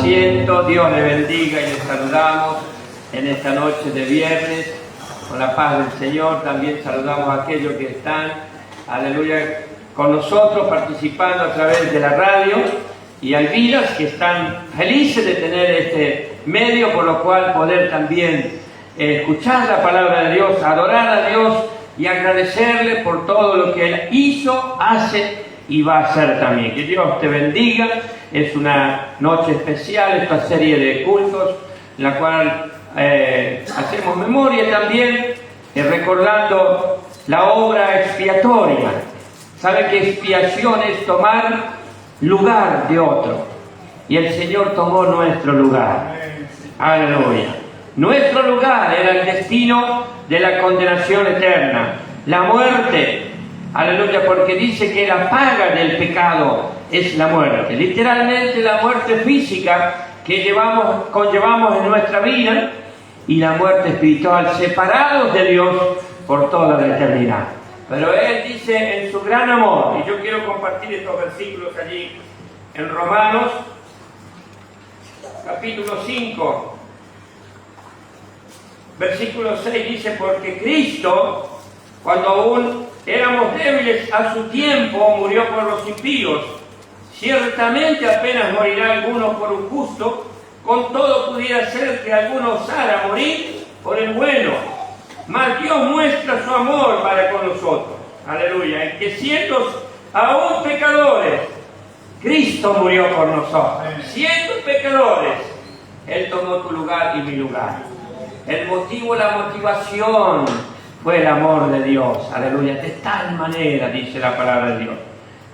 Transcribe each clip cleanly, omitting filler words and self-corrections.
asiento. Dios le bendiga y le saludamos en esta noche de viernes con la paz del Señor. También saludamos a aquellos que están, aleluya, con nosotros participando a través de la radio, y a vidas que están felices de tener este medio por lo cual poder también escuchar la palabra de Dios, adorar a Dios y agradecerle por todo lo que Él hizo, hace y va a hacer también. Que Dios te bendiga. Es una noche especial, esta serie de cultos en la cual hacemos memoria también, recordando la obra expiatoria. ¿Sabe que expiación es tomar lugar de otro? Y el Señor tomó nuestro lugar. Aleluya. Nuestro lugar era el destino de la condenación eterna, la muerte. Aleluya, porque dice que la paga del pecado es la muerte. Literalmente la muerte física que conllevamos en nuestra vida, y la muerte espiritual, separados de Dios por toda la eternidad. Pero Él dice en su gran amor, y yo quiero compartir estos versículos allí en Romanos, capítulo 5, versículo 6, dice: porque Cristo, cuando aún éramos débiles a su tiempo, murió por los impíos. Ciertamente apenas morirá alguno por un justo, con todo pudiera ser que alguno osara morir por el bueno. Mas Dios muestra su amor para con nosotros, aleluya, en que siendo aún pecadores, Cristo murió por nosotros. Siendo pecadores, Él tomó tu lugar y mi lugar. El motivo, la motivación fue el amor de Dios, aleluya. De tal manera, dice la palabra de Dios,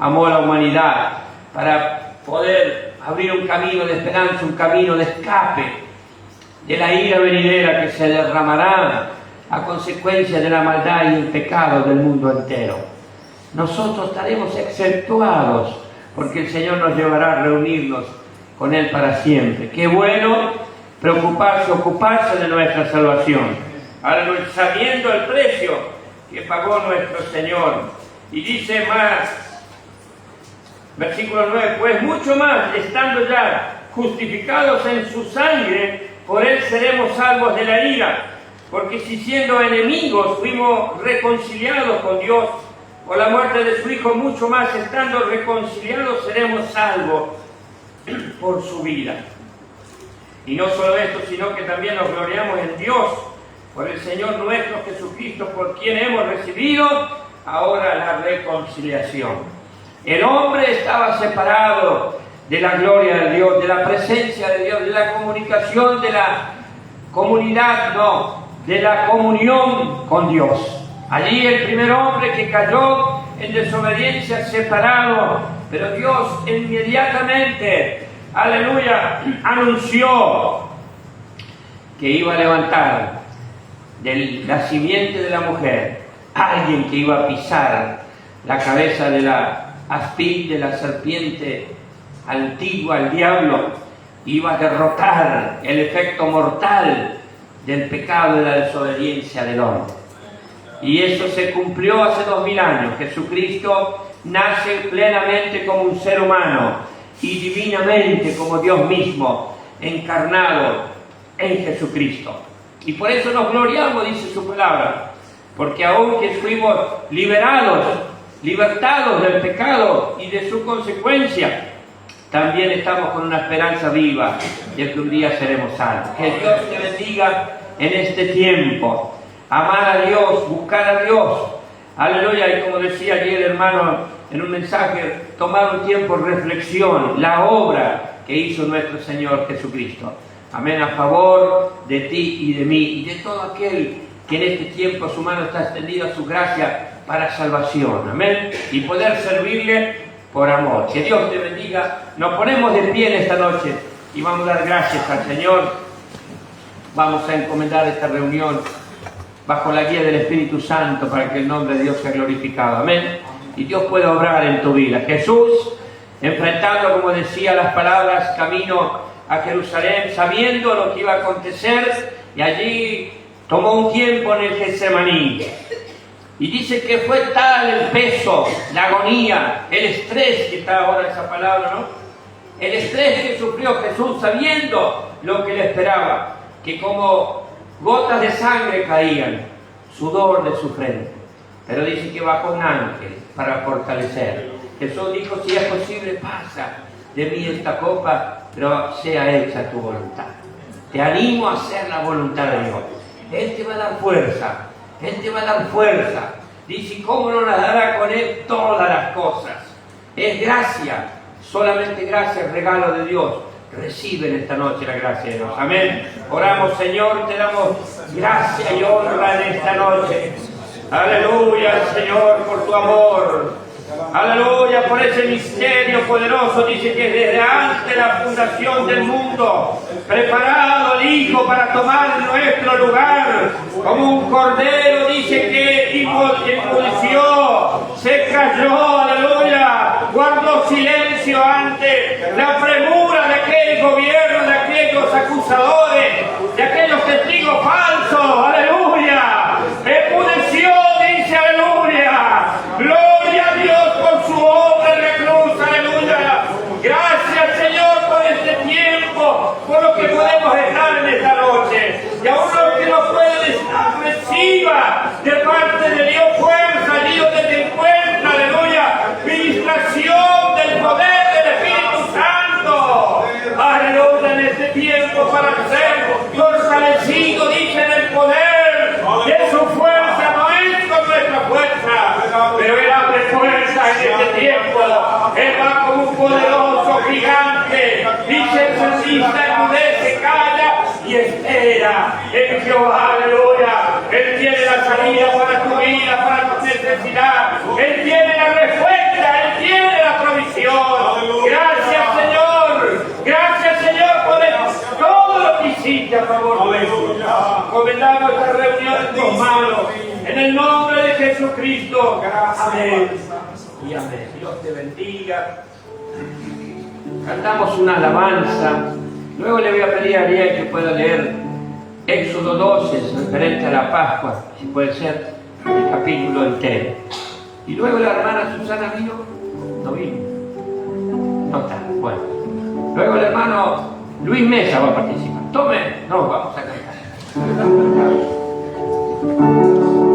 amó a la humanidad para poder abrir un camino de esperanza, un camino de escape de la ira venidera que se derramará a consecuencia de la maldad y el pecado del mundo entero. Nosotros estaremos exceptuados, porque el Señor nos llevará a reunirnos con Él para siempre. Qué bueno preocuparse, ocuparse de nuestra salvación, sabiendo el precio que pagó nuestro Señor. Y dice más, versículo 9: pues mucho más, estando ya justificados en su sangre, por Él seremos salvos de la ira. Porque si siendo enemigos fuimos reconciliados con Dios por la muerte de su Hijo, mucho más estando reconciliados seremos salvos por su vida. Y no solo esto, sino que también nos gloriamos en Dios, por el Señor nuestro Jesucristo, por quien hemos recibido ahora la reconciliación. El hombre estaba separado de la gloria de Dios, de la presencia de Dios, de la comunicación, de la comunidad, de la comunión con Dios. Allí el primer hombre que cayó en desobediencia, separado, pero Dios inmediatamente, aleluya, anunció que iba a levantar de la simiente de la mujer alguien que iba a pisar la cabeza de la áspid, de la serpiente antigua, el diablo. Iba a derrotar el efecto mortal del pecado y de la desobediencia del hombre. Y eso se cumplió hace 2000 años. Jesucristo nace plenamente como un ser humano y divinamente como Dios mismo, encarnado en Jesucristo. Y por eso nos gloriamos, dice su palabra, porque aunque fuimos libertados del pecado y de su consecuencia, también estamos con una esperanza viva de que un día seremos salvos. Que Dios te bendiga en este tiempo. Amar a Dios, buscar a Dios. Aleluya. Y como decía allí el hermano en un mensaje, tomar un tiempo de reflexión, la obra que hizo nuestro Señor Jesucristo. Amén. A favor de ti y de mí y de todo aquel que en este tiempo su mano está extendida a su gracia para salvación. Amén. Y poder servirle por amor. Que Dios te bendiga. Nos ponemos de pie en esta noche y vamos a dar gracias al Señor. Vamos a encomendar esta reunión bajo la guía del Espíritu Santo para que el nombre de Dios sea glorificado. Amén. Y Dios pueda obrar en tu vida. Jesús, enfrentando, como decía, las palabras, camino a Jerusalén, sabiendo lo que iba a acontecer, y allí tomó un tiempo en el Getsemaní. Y dice que fue tal el peso, la agonía, el estrés, que está ahora esa palabra, ¿no? el estrés que sufrió Jesús sabiendo lo que le esperaba, que como gotas de sangre caían, sudor de su frente. Pero dice que bajó un ángel para fortalecer. Jesús dijo, si es posible, pasa de mí esta copa, pero sea hecha tu voluntad. Te animo a hacer la voluntad de Dios. Él te va a dar fuerza, Él te va a dar fuerza. Dice, ¿cómo no las dará con Él todas las cosas? Es gracia, solamente gracia, el regalo de Dios. Recibe en esta noche la gracia de Dios. Amén. Oramos, Señor, te damos gracia y honra en esta noche. Aleluya, Señor, por tu amor. Aleluya, por ese misterio poderoso. Dice que desde antes de la fundación del mundo, preparado el Hijo para tomar nuestro lugar, como un cordero, dice que enmudeció, se cayó, aleluya, guardó silencio ante la premura de aquel gobierno, de aquellos acusadores, de aquellos testigos falsos, aleluya, enmudeció, dice, aleluya, gloria a Dios por su obra en la cruz, aleluya. Gracias, Señor, por este tiempo, por lo que podemos estar en esta noche. Y aún lo que no puede estar, reciba de parte de Dios fuerza, Dios que te encuentra, aleluya, ministración del poder del Espíritu Santo. Aleluya, en este tiempo para ser fortalecido, dice, en el poder de su fuerza, no es con nuestra fuerza, pero Él abre fuerza en este tiempo. Él va como un poderoso gigante, dice el salmista, enmudece, calla y espera en Jehová, aleluya. Él tiene la salida para tu vida, para tu necesidad. Él tiene la respuesta, Él tiene la provisión. Gracias, Señor. Gracias, Señor, por todo lo que hiciste a favor nuestro. Comendamos esta reunión en tus manos. En el nombre de Jesucristo. Amén. Y amén. Dios te bendiga. Cantamos una alabanza. Luego le voy a pedir a Ariel que pueda leer Éxodo 12, referente a la Pascua, si puede ser, el capítulo entero. Y luego la hermana Susana vino. ¿No vino? No está. Bueno. Luego el hermano Luis Mesa va a participar. Tome. No, vamos a cantar. Thank you.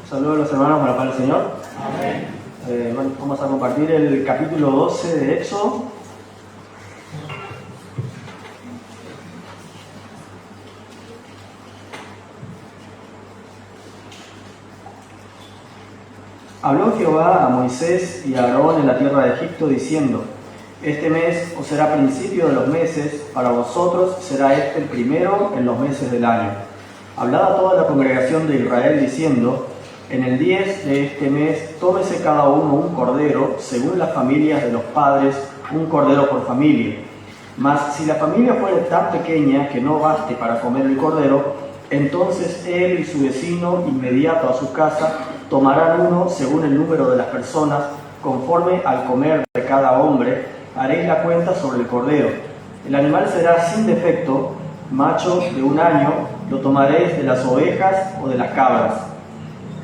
Saludos a los hermanos para la paz del Señor. Amén. Bueno, vamos a compartir el capítulo 12 de Éxodo. Habló Jehová a Moisés y a Aarón en la tierra de Egipto, diciendo: Este mes os será principio de los meses, para vosotros será este el primero en los meses del año. Hablad a toda la congregación de Israel, diciendo: En el 10 de este mes tómese cada uno un cordero, según las familias de los padres, un cordero por familia. Mas si la familia fuere tan pequeña que no baste para comer el cordero, entonces él y su vecino inmediato a su casa tomarán uno según el número de las personas, conforme al comer de cada hombre, haréis la cuenta sobre el cordero. El animal será sin defecto, macho de 1 año, lo tomaréis de las ovejas o de las cabras.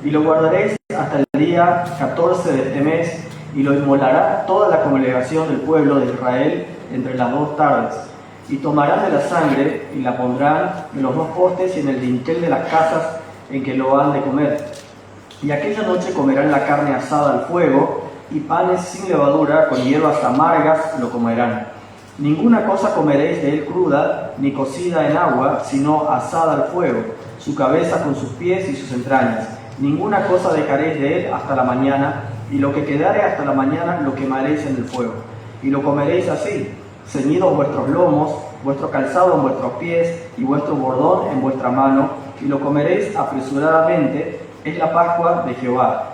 Y lo guardaréis hasta el día 14 de este mes, y lo inmolará toda la congregación del pueblo de Israel entre las 2 tardes. Y tomarán de la sangre y la pondrán en los 2 postes y en el dintel de las casas en que lo han de comer. Y aquella noche comerán la carne asada al fuego, y panes sin levadura con hierbas amargas lo comerán. Ninguna cosa comeréis de él cruda, ni cocida en agua, sino asada al fuego, su cabeza con sus pies y sus entrañas. Ninguna cosa dejaréis de él hasta la mañana, y lo que quedare hasta la mañana lo quemaréis en el fuego. Y lo comeréis así, ceñidos vuestros lomos, vuestro calzado en vuestros pies, y vuestro bordón en vuestra mano, y lo comeréis apresuradamente. Es la Pascua de Jehová.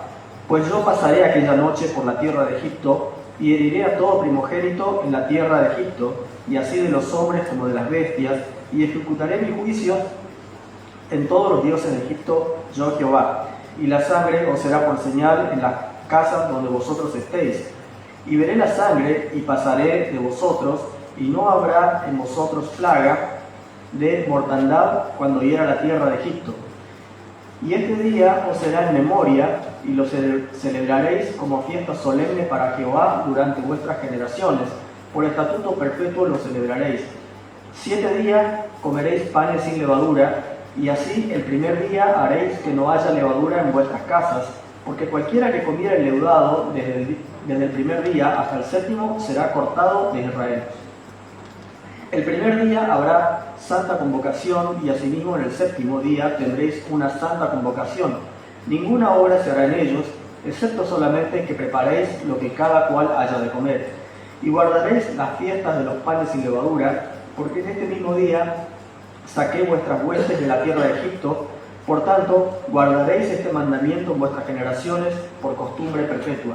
Pues yo pasaré aquella noche por la tierra de Egipto, y heriré a todo primogénito en la tierra de Egipto, y así de los hombres como de las bestias, y ejecutaré mi juicio en todos los dioses de Egipto, yo Jehová. Y la sangre os será por señal en las casas donde vosotros estéis. Y veré la sangre, y pasaré de vosotros, y no habrá en vosotros plaga de mortandad cuando hiera la tierra de Egipto. Y este día os será en memoria, y lo celebraréis como fiesta solemne para Jehová durante vuestras generaciones. Por estatuto perpetuo lo celebraréis. 7 días comeréis panes sin levadura, y así el primer día haréis que no haya levadura en vuestras casas, porque cualquiera que comiera el leudado desde el primer día hasta el 7º será cortado de Israel. El primer día habrá santa convocación, y asimismo en el 7º día tendréis una santa convocación. Ninguna obra se hará en ellos, excepto solamente que preparéis lo que cada cual haya de comer. Y guardaréis las fiestas de los panes sin levadura, porque en este mismo día saqué vuestras huestes de la tierra de Egipto. Por tanto, guardaréis este mandamiento en vuestras generaciones por costumbre perpetua.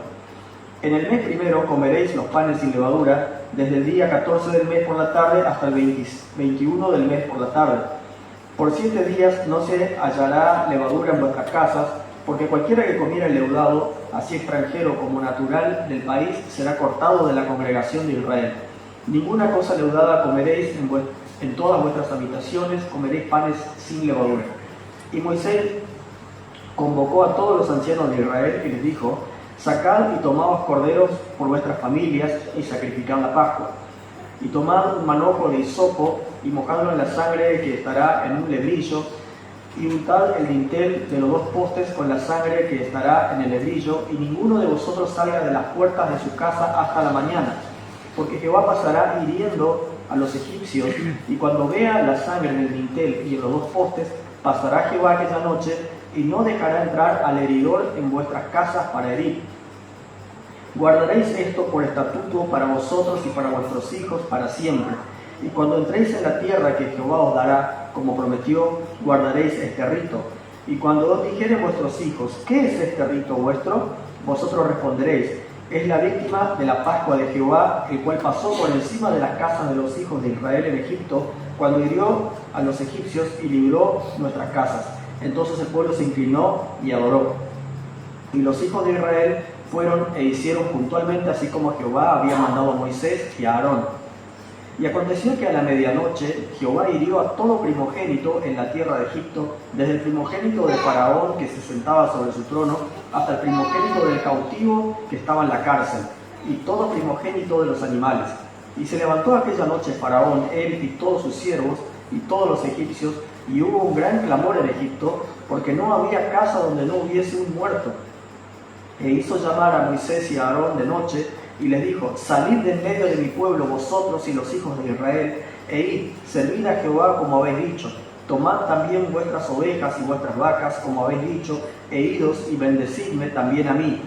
En el mes primero comeréis los panes sin levadura, desde el día 14 del mes por la tarde hasta el 21 del mes por la tarde. Por 7 días no se hallará levadura en vuestras casas, porque cualquiera que comiera el leudado, así extranjero como natural del país, será cortado de la congregación de Israel. Ninguna cosa leudada comeréis en todas vuestras habitaciones, comeréis panes sin levadura. Y Moisés convocó a todos los ancianos de Israel y les dijo: Sacad y tomaos corderos por vuestras familias y sacrificad la Pascua. Y tomad un manojo de hisopo y mojadlo en la sangre que estará en un lebrillo, y untad el dintel de los 2 postes con la sangre que estará en el lebrillo, y ninguno de vosotros salga de las puertas de su casa hasta la mañana, porque Jehová pasará hiriendo a los egipcios, y cuando vea la sangre en el dintel y en los 2 postes, pasará Jehová aquella noche, y no dejará entrar al heridor en vuestras casas para herir. Guardaréis esto por estatuto para vosotros y para vuestros hijos para siempre. Y cuando entréis en la tierra que Jehová os dará, como prometió, guardaréis este rito. Y cuando os dijeren vuestros hijos: ¿qué es este rito vuestro?, vosotros responderéis: es la víctima de la Pascua de Jehová, el cual pasó por encima de las casas de los hijos de Israel en Egipto, cuando hirió a los egipcios y libró nuestras casas. Entonces el pueblo se inclinó y adoró. Y los hijos de Israel fueron e hicieron puntualmente así como Jehová había mandado a Moisés y a Aarón. Y aconteció que a la medianoche Jehová hirió a todo primogénito en la tierra de Egipto, desde el primogénito de Faraón que se sentaba sobre su trono, hasta el primogénito del cautivo que estaba en la cárcel, y todo primogénito de los animales. Y se levantó aquella noche Faraón, él y todos sus siervos, y todos los egipcios, y hubo un gran clamor en Egipto, porque no había casa donde no hubiese un muerto. E hizo llamar a Moisés y a Aarón de noche, y les dijo: salid de en medio de mi pueblo, vosotros y los hijos de Israel, e id, servid a Jehová como habéis dicho. Tomad también vuestras ovejas y vuestras vacas, como habéis dicho, e idos y bendecidme también a mí.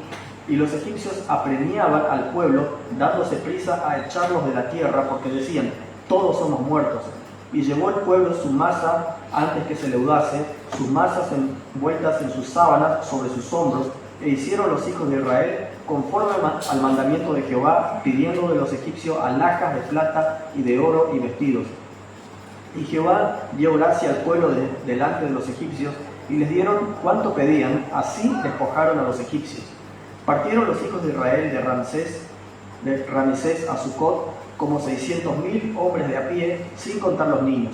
Y los egipcios apremiaban al pueblo, dándose prisa a echarlos de la tierra, porque decían: todos somos muertos. Y llevó el pueblo su masa antes que se leudase, sus masas envueltas en sus sábanas sobre sus hombros, e hicieron los hijos de Israel conforme al mandamiento de Jehová, pidiendo de los egipcios alhajas de plata y de oro y vestidos. Y Jehová dio gracia al pueblo delante de los egipcios, y les dieron cuanto pedían, así despojaron a los egipcios. Partieron los hijos de Israel de Ramesés a Sucot, como 600,000 hombres de a pie, sin contar los niños.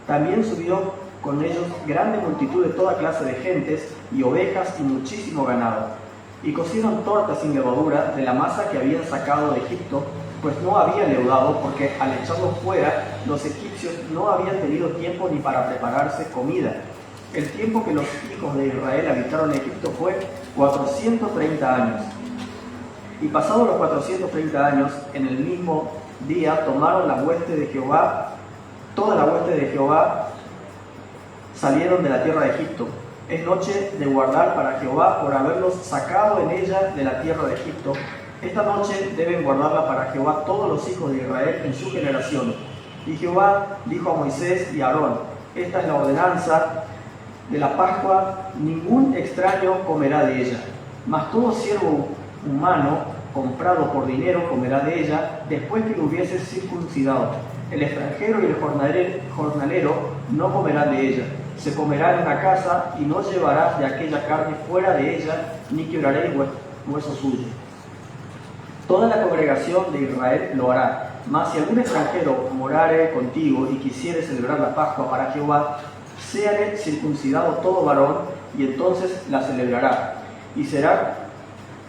También subió con ellos grande multitud de toda clase de gentes, y ovejas y muchísimo ganado. Y cocieron tortas sin levadura de la masa que habían sacado de Egipto, pues no había leudado, porque al echarlos fuera, los egipcios no habían tenido tiempo ni para prepararse comida. El tiempo que los hijos de Israel habitaron en Egipto fue 430 años. Y pasados los 430 años, en el mismo día tomaron la hueste de Jehová, toda la hueste de Jehová salieron de la tierra de Egipto. Es noche de guardar para Jehová por haberlos sacado en ella de la tierra de Egipto. Esta noche deben guardarla para Jehová todos los hijos de Israel en su generación. Y Jehová dijo a Moisés y a Aarón: esta es la ordenanza de la Pascua, ningún extraño comerá de ella, mas todo siervo humano comprado por dinero comerá de ella después que lo hubiese circuncidado. El extranjero y el jornalero no comerán de ella. Se comerá en una casa, y no llevarás de aquella carne fuera de ella, ni quebraréis hueso suyo. Toda la congregación de Israel lo hará. Mas si algún extranjero morare contigo y quisiere celebrar la Pascua para Jehová, séale circuncidado todo varón, y entonces la celebrará, y será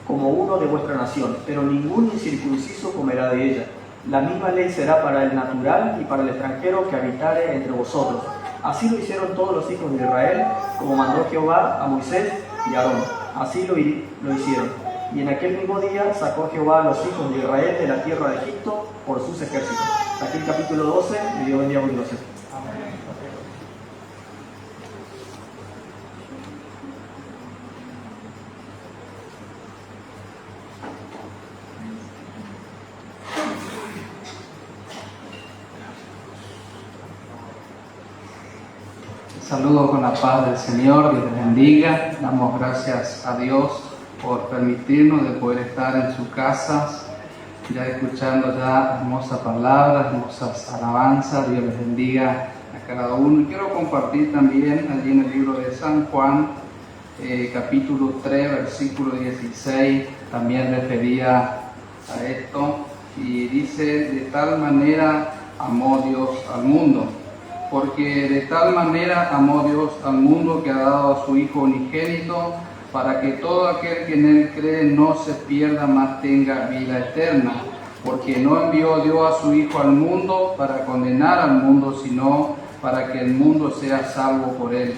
como uno de vuestra nación, pero ningún incircunciso comerá de ella. La misma ley será para el natural y para el extranjero que habitare entre vosotros. Así lo hicieron todos los hijos de Israel, como mandó Jehová a Moisés y a Aarón. Así lo hicieron. Y en aquel mismo día sacó Jehová a los hijos de Israel de la tierra de Egipto por sus ejércitos. Aquí el capítulo 12, y Dios bendiga con 12. Saludo con la paz del Señor, Dios les bendiga. Damos gracias a Dios por permitirnos de poder estar en sus casas, ya escuchando ya hermosas palabras, hermosas alabanzas. Dios les bendiga a cada uno. Y quiero compartir también allí en el libro de San Juan, capítulo 3, versículo 16, también refería a esto, y dice: de tal manera amó Dios al mundo. Porque de tal manera amó Dios al mundo, que ha dado a su Hijo unigénito, para que todo aquel que en Él cree no se pierda, mas tenga vida eterna. Porque no envió Dios a su Hijo al mundo para condenar al mundo, sino para que el mundo sea salvo por Él.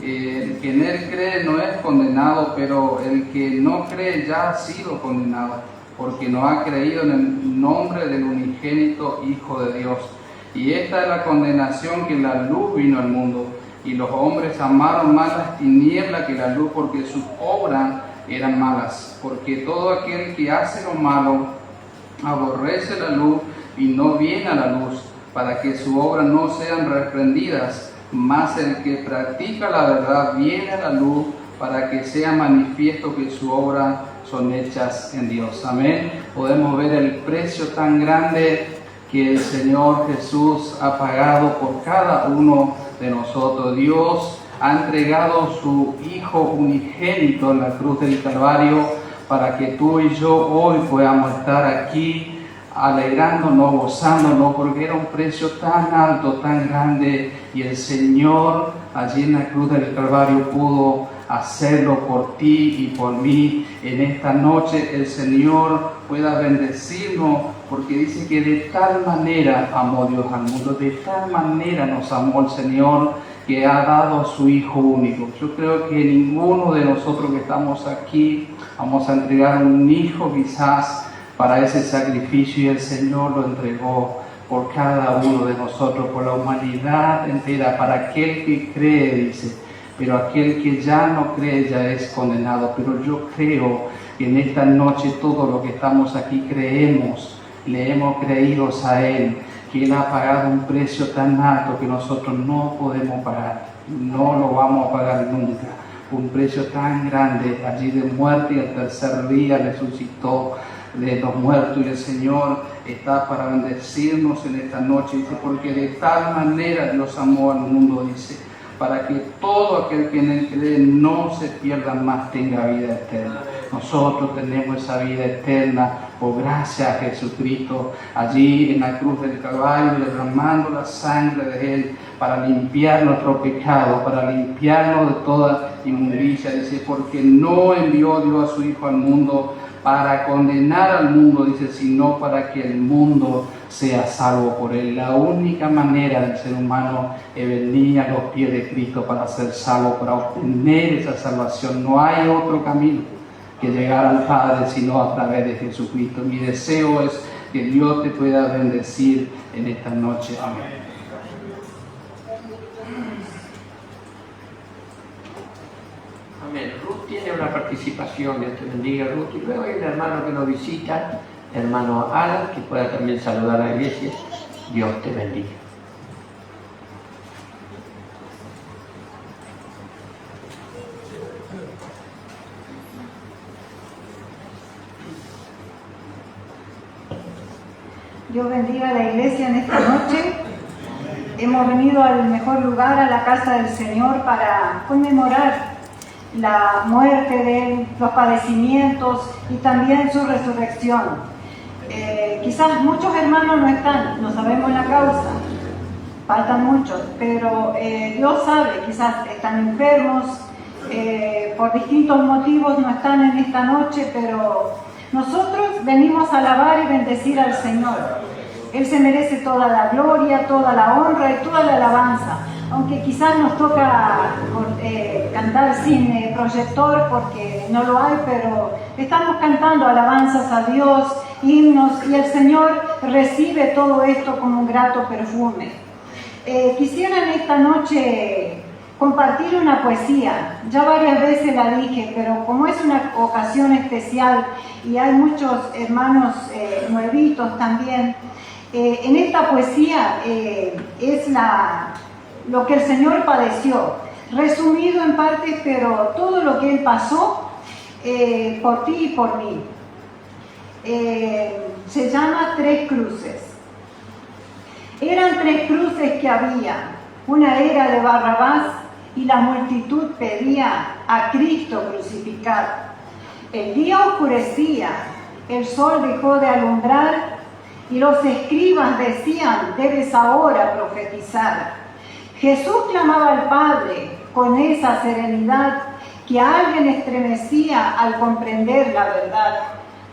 El que en Él cree no es condenado, pero el que no cree ya ha sido condenado, porque no ha creído en el nombre del unigénito Hijo de Dios. Y esta es la condenación, que la luz vino al mundo, y los hombres amaron más las tinieblas que la luz, porque sus obras eran malas. Porque todo aquel que hace lo malo aborrece la luz y no viene a la luz, para que sus obras no sean reprendidas. Mas el que practica la verdad viene a la luz, para que sea manifiesto que sus obras son hechas en Dios. Amén. Podemos ver el precio tan grande que el Señor Jesús ha pagado por cada uno de nosotros. Dios ha entregado su Hijo unigénito en la cruz del Calvario, para que tú y yo hoy podamos estar aquí alegrándonos, gozándonos, porque era un precio tan alto, tan grande, y el Señor allí en la cruz del Calvario pudo hacerlo por ti y por mí. En esta noche el Señor pueda bendecirnos, porque dice que de tal manera amó Dios al mundo, de tal manera nos amó el Señor, que ha dado a su Hijo único. Yo creo que ninguno de nosotros que estamos aquí vamos a entregar un hijo quizás para ese sacrificio, y el Señor lo entregó por cada uno de nosotros, por la humanidad entera, para aquel que cree, dice, pero aquel que ya no cree ya es condenado. Pero yo creo que en esta noche todo lo que estamos aquí creemos, le hemos creído a Él, que Él ha pagado un precio tan alto que nosotros no podemos pagar, no lo vamos a pagar nunca. Un precio tan grande, allí de muerte, y al tercer día resucitó de los muertos, y el Señor está para bendecirnos en esta noche. Dice, porque de tal manera Dios amó al mundo, dice, para que todo aquel que en Él cree no se pierda más, tenga vida eterna. Nosotros tenemos esa vida eterna por gracia a Jesucristo, allí en la cruz del Calvario, derramando la sangre de Él para limpiar nuestro pecado, para limpiarnos de toda inmundicia. Dice, porque no envió Dios a su Hijo al mundo para condenar al mundo, dice, sino para que el mundo sea salvo por Él. La única manera del ser humano es venir a los pies de Cristo para ser salvo, para obtener esa salvación. No hay otro camino que llegar al Padre sino a través de Jesucristo. Mi deseo es que Dios te pueda bendecir en esta noche. Amén. Amén. Ruth tiene una participación, Dios te bendiga, Ruth. Y luego hay un hermano que nos visita, hermano Alan, que pueda también saludar a la iglesia. Dios te bendiga. Dios bendiga a la iglesia en esta noche. Hemos venido al mejor lugar, a la casa del Señor, para conmemorar la muerte de Él, los padecimientos y también su resurrección. Quizás muchos hermanos no están, no sabemos la causa, faltan muchos, pero Dios sabe, quizás están enfermos, por distintos motivos no están en esta noche, pero nosotros venimos a alabar y bendecir al Señor. Él se merece toda la gloria, toda la honra y toda la alabanza. Aunque quizás nos toca cantar sin proyector porque no lo hay, pero estamos cantando alabanzas a Dios, himnos, y el Señor recibe todo esto como un grato perfume. Quisiera en esta noche compartir una poesía. Ya varias veces la dije, pero como es una ocasión especial y hay muchos hermanos nuevitos también, en esta poesía es lo que el Señor padeció, resumido en partes, pero todo lo que Él pasó por ti y por mí. Se llama Tres Cruces. Eran tres cruces que había. Una era de Barrabás y la multitud pedía a Cristo crucificado. El día oscurecía, el sol dejó de alumbrar y los escribas decían, debes ahora profetizar. Jesús clamaba al Padre con esa serenidad que a alguien estremecía al comprender la verdad.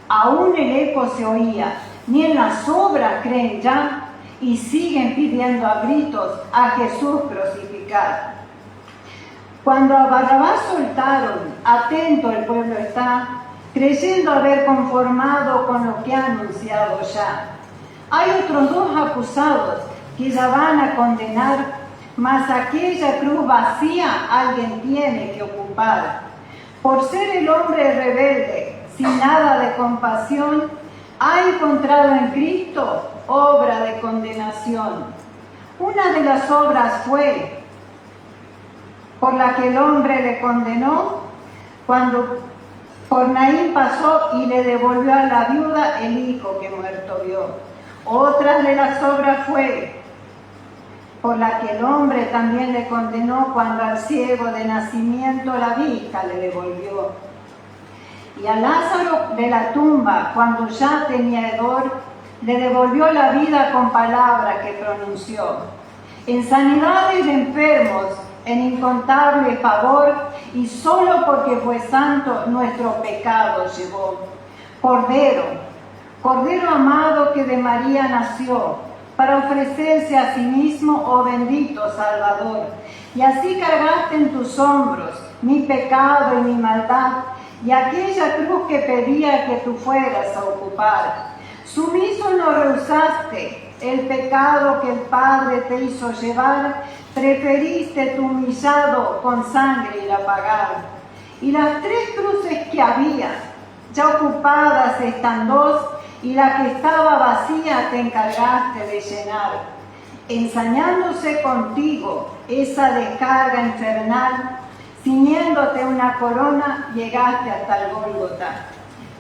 Aún el eco se oía, ni en las obras creen ya, y siguen pidiendo a gritos a Jesús crucificado. Cuando a Barrabás soltaron, atento el pueblo está, creyendo haber conformado con lo que ha anunciado ya. Hay otros dos acusados que ya van a condenar, mas aquella cruz vacía alguien tiene que ocupar. Por ser el hombre rebelde, sin nada de compasión, ha encontrado en Cristo obra de condenación. Una de las obras fue por la que el hombre le condenó cuando por Naín pasó y le devolvió a la viuda el hijo que muerto vio. Otra de las obras fue por la que el hombre también le condenó cuando al ciego de nacimiento la vista le devolvió. Y a Lázaro de la tumba, cuando ya tenía hedor, le devolvió la vida con palabra que pronunció. En sanidades de enfermos, en incontable favor, y solo porque fue santo nuestro pecado llevó. Cordero amado que de María nació, para ofrecerse a sí mismo, oh bendito Salvador. Y así cargaste en tus hombros mi pecado y mi maldad, y aquella cruz que pedía que tú fueras a ocupar. Sumiso no rehusaste el pecado que el Padre te hizo llevar, preferiste tu humillado con sangre ir a pagar. Y las 3 cruces que había, ya ocupadas están 2, y la que estaba vacía te encargaste de llenar. Ensañándose contigo esa descarga infernal, ciñéndote una corona, llegaste hasta el Gólgota.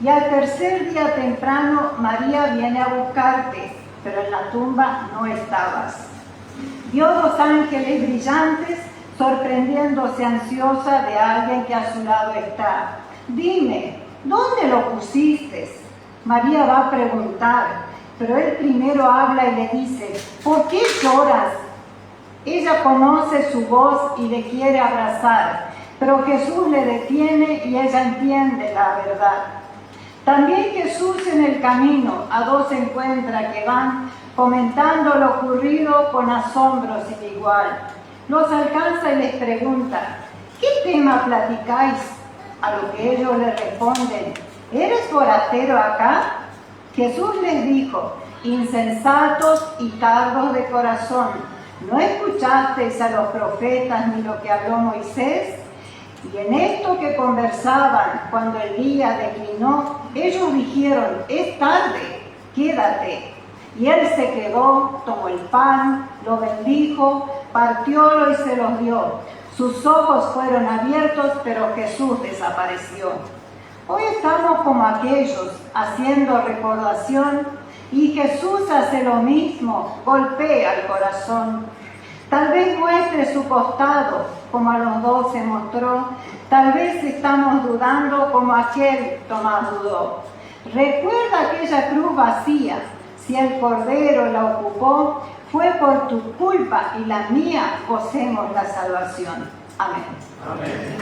Y al tercer día temprano, María viene a buscarte, pero en la tumba no estabas. Vio 2 ángeles brillantes, sorprendiéndose ansiosa de alguien que a su lado está. Dime, ¿dónde lo pusiste? María va a preguntar, pero él primero habla y le dice, ¿por qué lloras? Ella conoce su voz y le quiere abrazar, pero Jesús le detiene y ella entiende la verdad. También Jesús en el camino a 2 encuentra que van comentando lo ocurrido con asombro sin igual. Los alcanza y les pregunta, ¿qué tema platicáis? A lo que ellos le responden, ¿eres forastero acá? Jesús les dijo, insensatos y tardos de corazón, ¿no escuchasteis a los profetas ni lo que habló Moisés? Y en esto que conversaban cuando el día declinó, ellos dijeron, es tarde, quédate. Y él se quedó, tomó el pan, lo bendijo, partiólo y se los dio. Sus ojos fueron abiertos, pero Jesús desapareció. Hoy estamos como aquellos, haciendo recordación, y Jesús hace lo mismo, golpea el corazón. Tal vez muestre su costado, como a los 12 mostró. Tal vez estamos dudando, como aquel Tomás dudó. Recuerda aquella cruz vacía. Si el Cordero la ocupó, fue por tu culpa y la mía gocemos la salvación. Amén. Amén.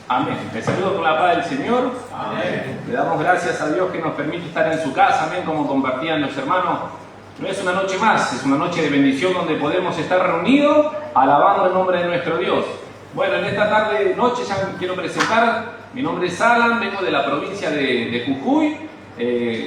Amén. Les saludo con la paz del Señor. Amén. Le damos gracias a Dios que nos permite estar en su casa. Amén. Como compartían los hermanos, no es una noche más, es una noche de bendición donde podemos estar reunidos alabando el nombre de nuestro Dios. Bueno, en esta tarde, noche, ya me quiero presentar. Mi nombre es Alan, vengo de la provincia de Jujuy,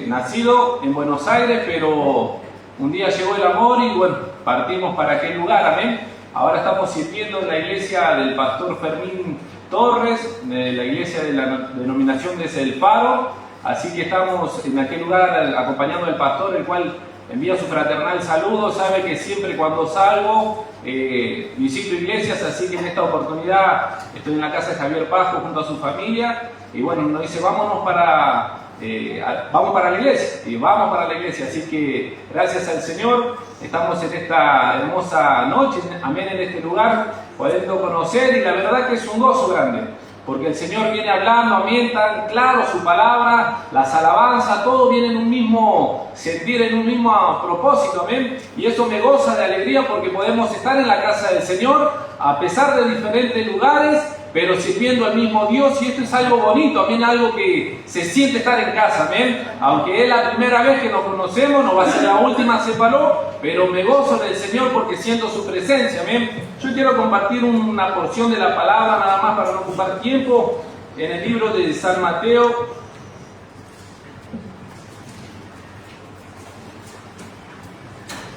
nacido en Buenos Aires, pero un día llegó el amor y bueno, partimos para aquel lugar. Amén. Ahora estamos sirviendo en la iglesia del pastor Fermín Torres, de la iglesia de la denominación de El Faro, así que estamos en aquel lugar acompañando al pastor, el cual envía su fraternal saludo. Sabe que siempre cuando salgo visito iglesias, así que en esta oportunidad estoy en la casa de Javier Pajo junto a su familia, y bueno, nos dice vamos para la iglesia, y vamos para la iglesia, así que gracias al Señor, estamos en esta hermosa noche, amén, en este lugar, pudiendo conocer, y la verdad que es un gozo grande, porque el Señor viene hablando, amén, tan claro su palabra, las alabanzas, todo viene en un mismo sentir, en un mismo propósito, amén, y eso me goza de alegría porque podemos estar en la casa del Señor, a pesar de diferentes lugares, pero sirviendo al mismo Dios, y esto es algo bonito, amén, algo que se siente estar en casa, amén, aunque es la primera vez que nos conocemos, no va a ser la última, sépalo, pero me gozo del Señor porque siento su presencia, amén. Yo quiero compartir una porción de la palabra, nada más para no ocupar tiempo, en el libro de San Mateo,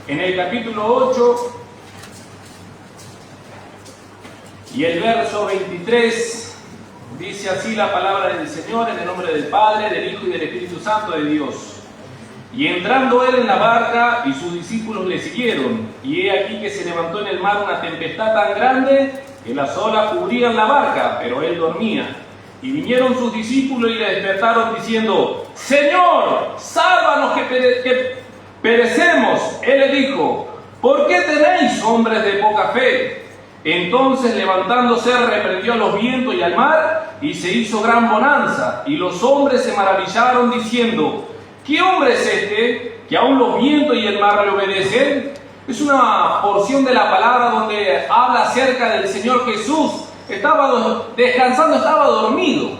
en el capítulo 8, y el verso 23, dice así la palabra del Señor, en el nombre del Padre, del Hijo y del Espíritu Santo de Dios. Y entrando él en la barca, y sus discípulos le siguieron, y he aquí que se levantó en el mar una tempestad tan grande, que las olas cubrían la barca, pero él dormía. Y vinieron sus discípulos y le despertaron diciendo, Señor, sálvanos que perecemos. Él le dijo, ¿por qué tenéis, hombres de poca fe? Entonces levantándose reprendió a los vientos y al mar, y se hizo gran bonanza, y los hombres se maravillaron diciendo, ¿Qué hombre es este que aún los vientos y el mar le obedecen? Es una porción de la palabra donde habla acerca del Señor Jesús. Estaba descansando, estaba dormido.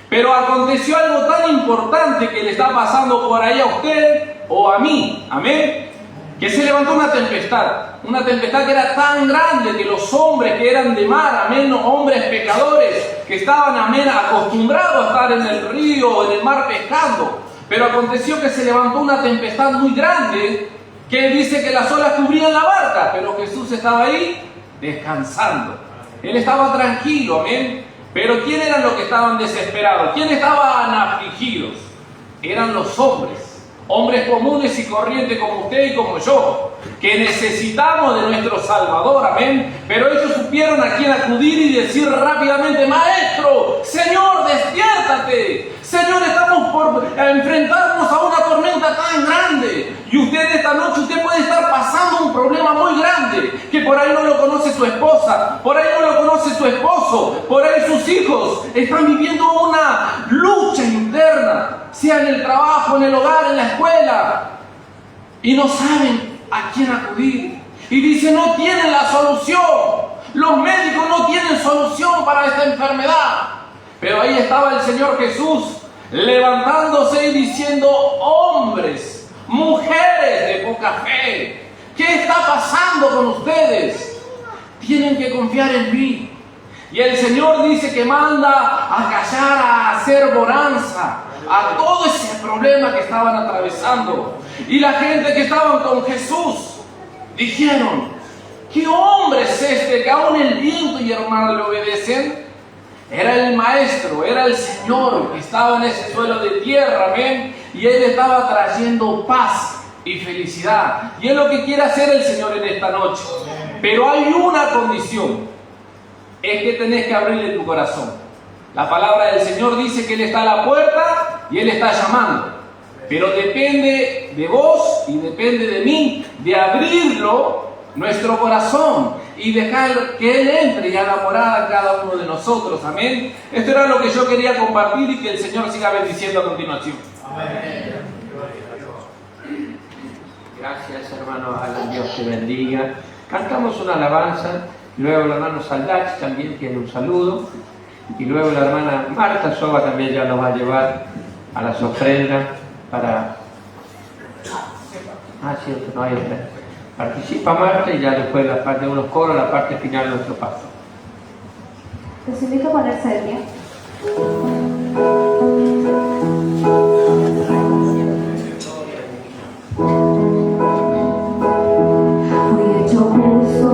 Pero aconteció algo tan importante que le está pasando por ahí a usted o a mí. Amén. Que se levantó una tempestad que era tan grande que los hombres que eran de mar, amén, hombres pecadores, que estaban, amén, acostumbrados a estar en el río o en el mar pescando. Pero aconteció que se levantó una tempestad muy grande que dice que las olas cubrían la barca, pero Jesús estaba ahí descansando. Él estaba tranquilo, amén. Pero ¿quién eran los que estaban desesperados? ¿Quién estaban afligidos? Eran los hombres comunes y corrientes como usted y como yo, que necesitamos de nuestro Salvador, amén. Pero ellos supieron a quién acudir y decir rápidamente: Maestro, Señor, despiértate. Señor, estamos por enfrentarnos a una tormenta tan grande. Y usted esta noche, usted puede estar pasando un problema muy grande, que por ahí no lo conoce su esposa, por ahí no lo conoce su esposo, por ahí sus hijos están viviendo una lucha interna, sea en el trabajo, en el hogar, en la escuela, y no saben a quién acudir. Y dicen: no tienen la solución. Los médicos no tienen solución para esta enfermedad. Pero ahí estaba el Señor Jesús levantándose y diciendo: hombres, mujeres de poca fe, ¿qué está pasando con ustedes? Tienen que confiar en mí. Y el Señor dice que manda a callar, a hacer bonanza a todo ese problema que estaban atravesando. Y la gente que estaban con Jesús dijeron: ¿qué hombre es este que aún el viento y el mar le obedecen? Era el Maestro, era el Señor que estaba en ese suelo de tierra, amén. Y Él estaba trayendo paz y felicidad. Y es lo que quiere hacer el Señor en esta noche. Pero hay una condición: es que tenés que abrirle tu corazón. La palabra del Señor dice que Él está a la puerta y Él está llamando. Pero depende de vos y depende de mí de abrirlo, nuestro corazón, y dejar que Él entre y haga morada en cada uno de nosotros. Amén. Esto era lo que yo quería compartir y que el Señor siga bendiciendo a continuación. Amén. Gracias, hermano Alan. Dios te bendiga. Cantamos una alabanza. Luego el hermano Saldach también tiene un saludo. Y luego la hermana Marta Soba también ya nos va a llevar a las ofrendas para... cierto, no hay ofrenda. Participa Marta y ya después la parte de unos coros, la parte final de nuestro paso. Los invito a ponerse de pie. Fui hecho justo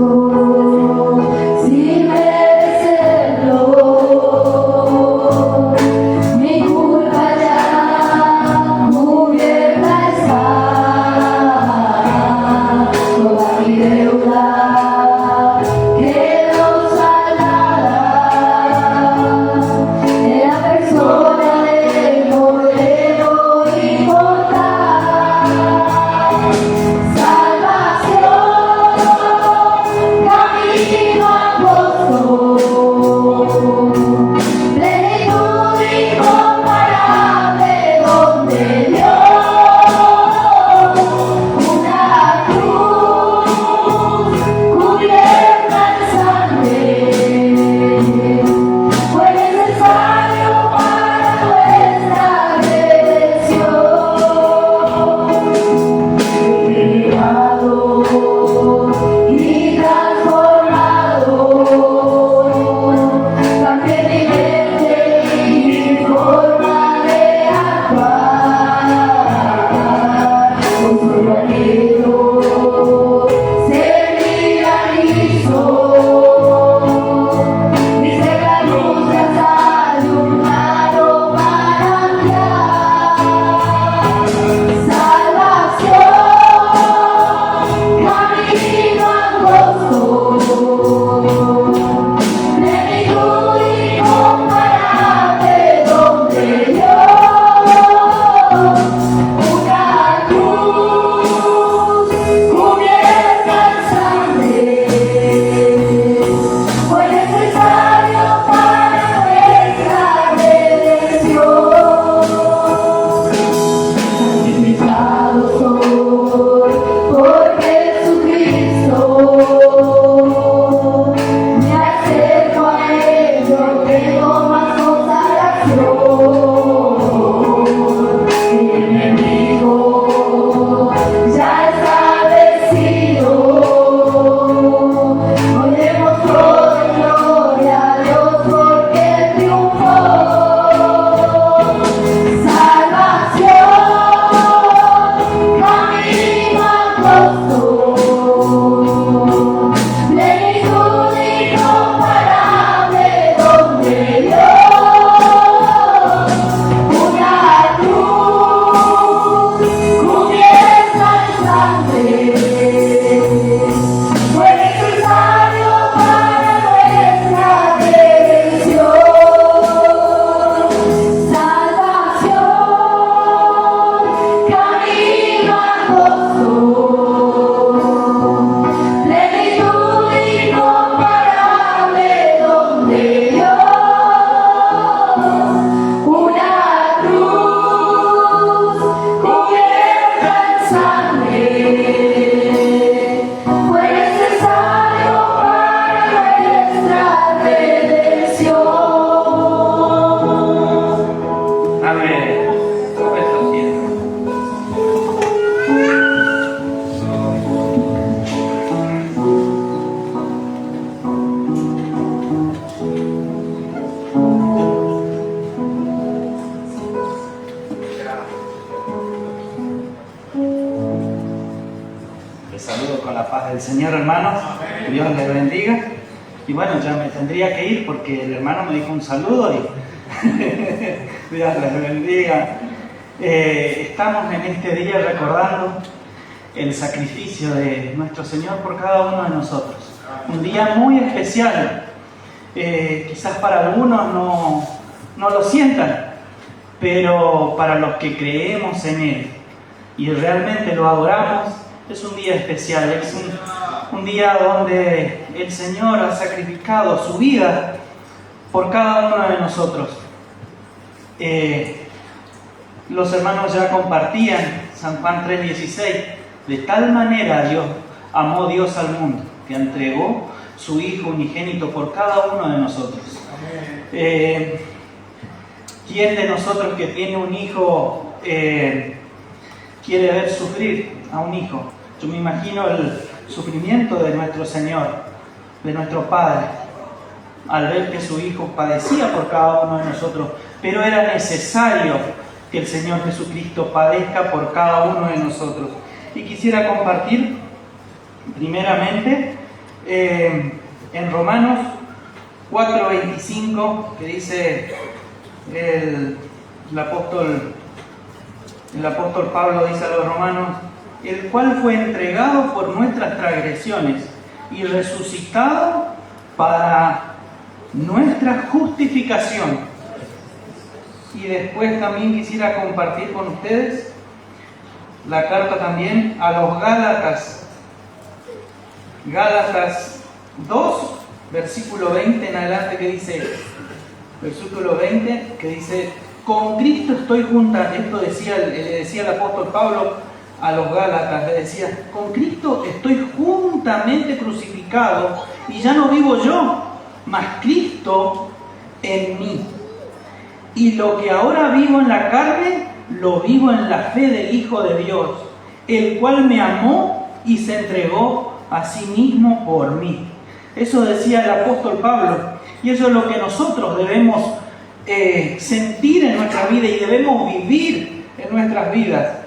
sin merecerlo. Mi culpa ya cubierta está. Toda mi deuda quedó saldada. Era Les saludo con la paz del Señor, hermanos. Dios les bendiga. Y bueno, ya me tendría que ir porque el hermano me dijo un saludo y Dios les bendiga. Estamos en este día recordando el sacrificio de nuestro Señor por cada uno de nosotros. Un día muy especial. Quizás para algunos no lo sientan, pero para los que creemos en Él y realmente lo adoramos, es un día especial. Es un día donde el Señor ha sacrificado su vida por cada uno de nosotros. Los hermanos ya compartían San Juan 3:16. De tal manera amó Dios al mundo, que entregó su Hijo unigénito por cada uno de nosotros. ¿Quién de nosotros que tiene un hijo quiere ver sufrir a un hijo? Yo me imagino el sufrimiento de nuestro Señor, de nuestro Padre, al ver que su Hijo padecía por cada uno de nosotros, pero era necesario que el Señor Jesucristo padezca por cada uno de nosotros. Y quisiera compartir primeramente en Romanos 4:25, que dice el apóstol Pablo, dice a los romanos: el cual fue entregado por nuestras transgresiones y resucitado para nuestra justificación. Y después también quisiera compartir con ustedes la carta también a los Gálatas. Gálatas 2, versículo 20 en adelante, que dice, versículo 20, que dice: con Cristo estoy junta. Esto le decía el apóstol Pablo a los Gálatas, le decía: con Cristo estoy juntamente crucificado, y ya no vivo yo, mas Cristo en mí. Y lo que ahora vivo en la carne, lo vivo en la fe del Hijo de Dios, el cual me amó y se entregó a sí mismo por mí. Eso decía el apóstol Pablo, y eso es lo que nosotros debemos sentir en nuestra vida y debemos vivir en nuestras vidas.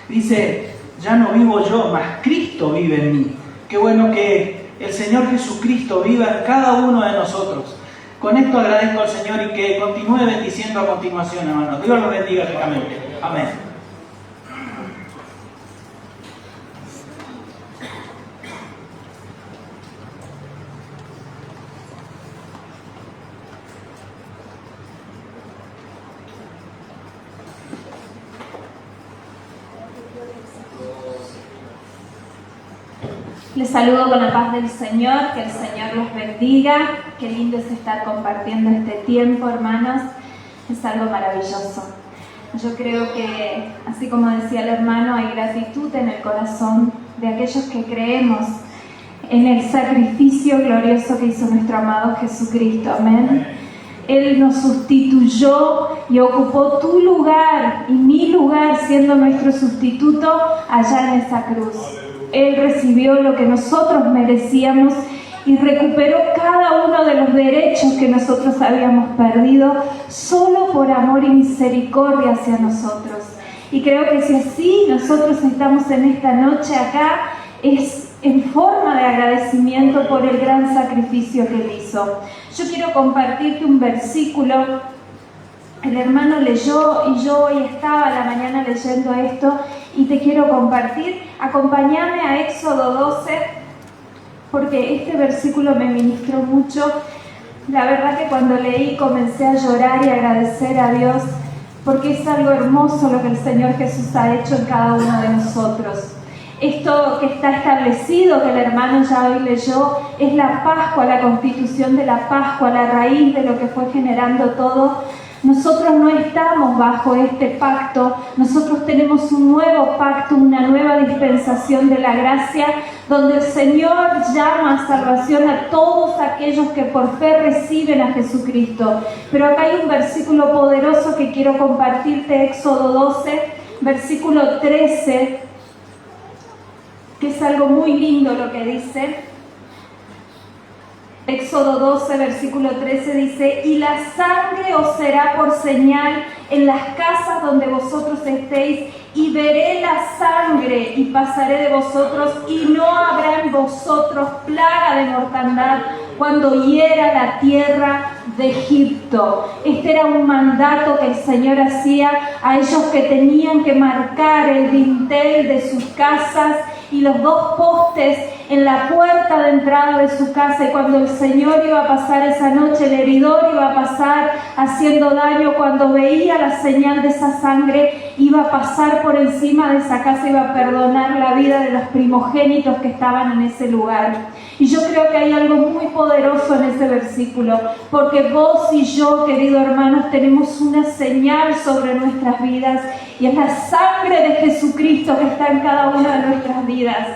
Dice: ya no vivo yo, mas Cristo vive en mí. Qué bueno que el Señor Jesucristo viva en cada uno de nosotros. Con esto agradezco al Señor y que continúe bendiciendo a continuación, hermanos. Dios los bendiga ricamente. Amén. Les saludo con la paz del Señor, que el Señor los bendiga. Qué lindo es estar compartiendo este tiempo, hermanos. Es algo maravilloso. Yo creo que, así como decía el hermano, hay gratitud en el corazón de aquellos que creemos en el sacrificio glorioso que hizo nuestro amado Jesucristo. Amén. Él nos sustituyó y ocupó tu lugar y mi lugar, siendo nuestro sustituto allá en esa cruz. Él recibió lo que nosotros merecíamos y recuperó cada uno de los derechos que nosotros habíamos perdido solo por amor y misericordia hacia nosotros. Y creo que si así nosotros estamos en esta noche acá, es en forma de agradecimiento por el gran sacrificio que Él hizo. Yo quiero compartirte un versículo. El hermano leyó y yo hoy estaba a la mañana leyendo esto y te quiero compartir. Acompáñame a Éxodo 12, porque este versículo me ministró mucho. La verdad que cuando leí comencé a llorar y agradecer a Dios, porque es algo hermoso lo que el Señor Jesús ha hecho en cada uno de nosotros. Esto que está establecido, que el hermano ya hoy leyó, es la Pascua, la constitución de la Pascua, la raíz de lo que fue generando todo. Nosotros no estamos bajo este pacto, nosotros tenemos un nuevo pacto, una nueva dispensación de la gracia, donde el Señor llama a salvación a todos aquellos que por fe reciben a Jesucristo. Pero acá hay un versículo poderoso que quiero compartirte, Éxodo 12, versículo 13, que es algo muy lindo lo que dice. Éxodo 12, versículo 13 dice: y la sangre os será por señal en las casas donde vosotros estéis, y veré la sangre y pasaré de vosotros, y no habrá en vosotros plaga de mortandad cuando hiera la tierra de Egipto. Este era un mandato que el Señor hacía a ellos, que tenían que marcar el dintel de sus casas y los dos postes en la puerta de entrada de su casa. Y cuando el Señor iba a pasar esa noche, el heridor iba a pasar haciendo daño, cuando veía la señal de esa sangre, iba a pasar por encima de esa casa, iba a perdonar la vida de los primogénitos que estaban en ese lugar. Y yo creo que hay algo muy poderoso en ese versículo, porque vos y yo, queridos hermanos, tenemos una señal sobre nuestras vidas, y es la sangre de Jesucristo que está en cada una de nuestras vidas.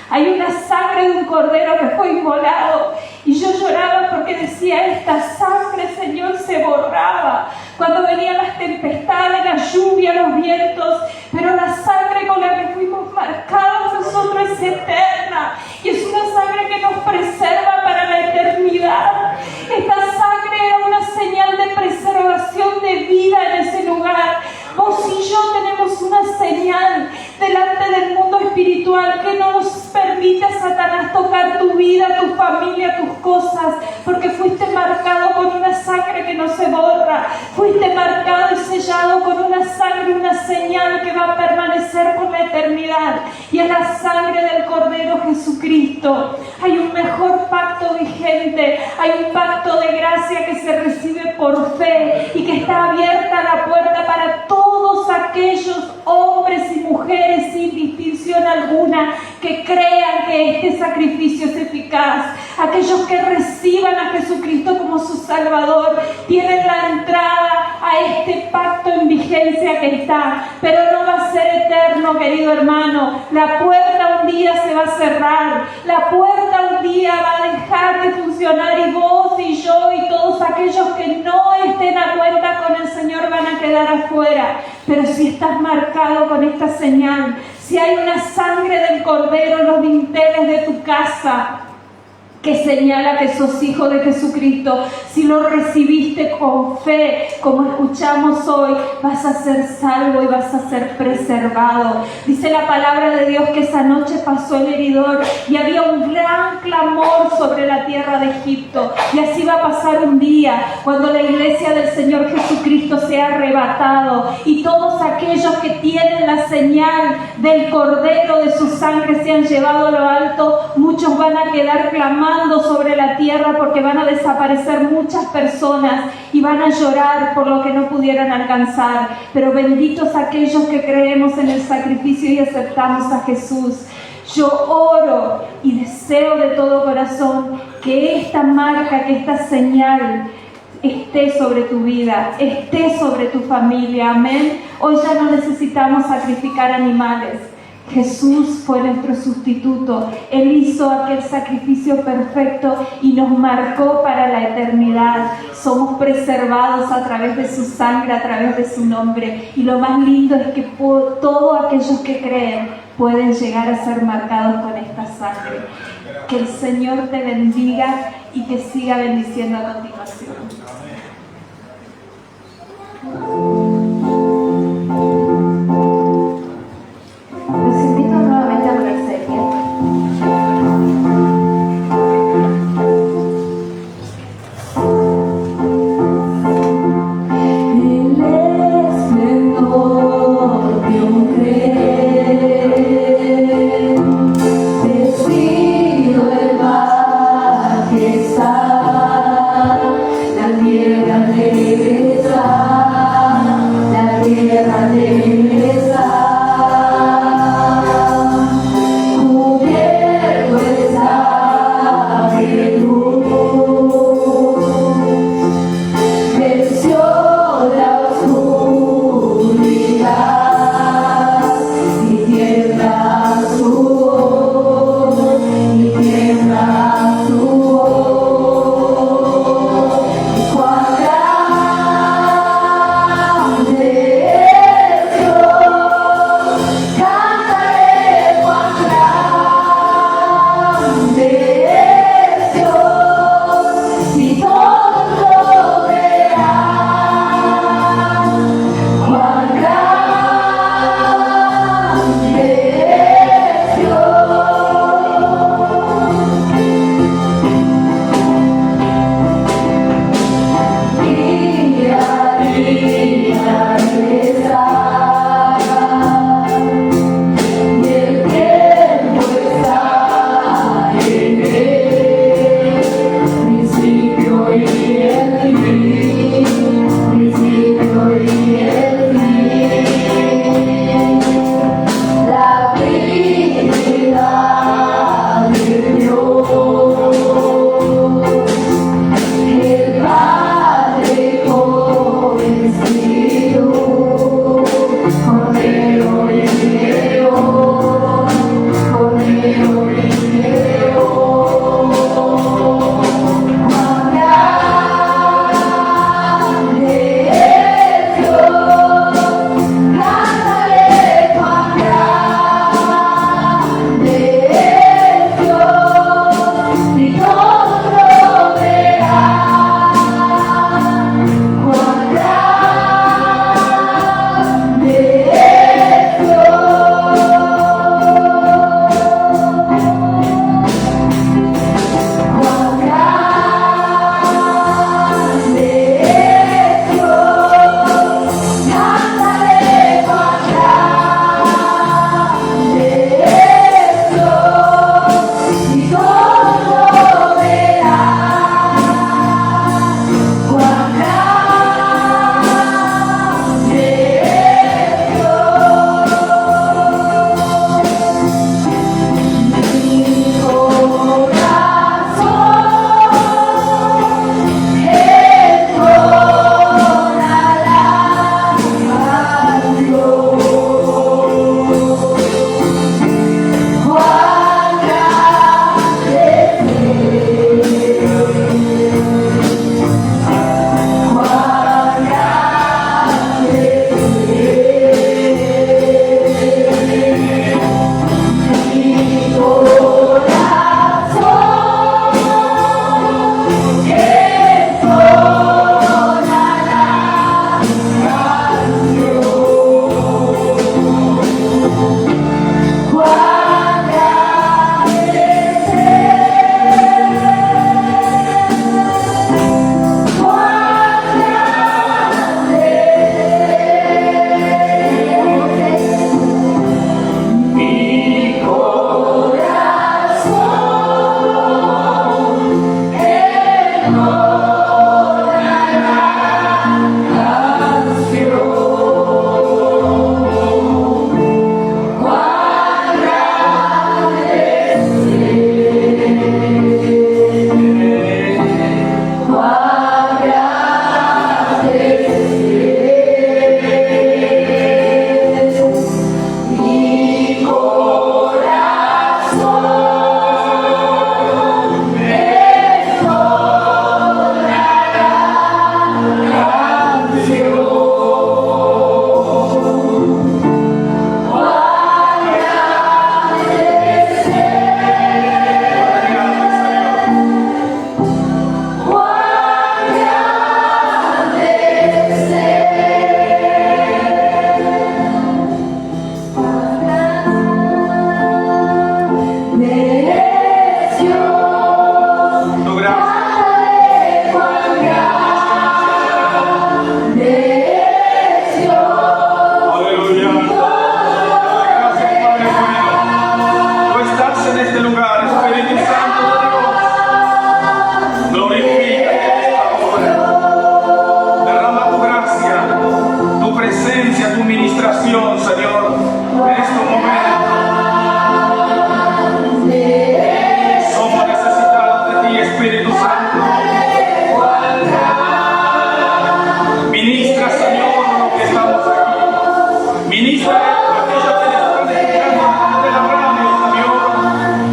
Hay una sangre de un cordero que fue inmolado, y yo lloraba porque decía: esta sangre, Señor, se borraba cuando venían las tempestades, la lluvia, los vientos, pero la sangre con la que fuimos marcados nosotros es eterna, y es una sangre que nos preserva para la eternidad. Esta sangre era una señal de preservación de vida en ese lugar. Vos y yo tenemos una señal delante del mundo espiritual que no nos permite a Satanás tocar tu vida, tu familia, tus cosas, porque fuiste marcado con una sangre que no se borra. Fuiste marcado y sellado con una sangre, una señal que va a permanecer por la eternidad, y es la sangre del Cordero Jesucristo. Hay un mejor pacto vigente, hay un pacto de gracia que se recibe por fe y que está abierta la puerta para todos aquellos hombres y mujeres sin distinción alguna que crean que este sacrificio es eficaz. Aquellos que reciban a Jesucristo como su Salvador tienen la entrada a este pacto en vigencia que está, pero no va a ser eterno, querido hermano. La puerta un día se va a cerrar, la puerta un día va a dejar de funcionar, y vos y yo y todos aquellos que no estén a cuenta con el Señor van a quedar afuera. Pero si estás marcado con esta señal, si hay una sangre del Cordero en los dinteles de tu casa que señala que sos hijo de Jesucristo, si lo recibiste con fe, como escuchamos hoy, vas a ser salvo y vas a ser preservado. Dice la palabra de Dios que esa noche pasó el heridor y había un gran clamor sobre la tierra de Egipto, y así va a pasar un día cuando la iglesia del Señor Jesucristo sea arrebatado y todos aquellos que tienen la señal del Cordero, de su sangre, se han llevado a lo alto. Muchos van a quedar clamando sobre la tierra porque van a desaparecer muchas personas y van a llorar por lo que no pudieran alcanzar. Pero benditos aquellos que creemos en el sacrificio y aceptamos a Jesús. Yo oro y deseo de todo corazón que esta marca, que esta señal esté sobre tu vida, esté sobre tu familia. Amén. Hoy ya no necesitamos sacrificar animales. Jesús fue nuestro sustituto. Él hizo aquel sacrificio perfecto y nos marcó para la eternidad. Somos preservados a través de su sangre, a través de su nombre. Y lo más lindo es que todos aquellos que creen pueden llegar a ser marcados con esta sangre. Que el Señor te bendiga y que siga bendiciendo a continuación. Los invito nuevamente a ponerse de pie. El esplendor de un rey, vestido en majestad, la tierra regresa.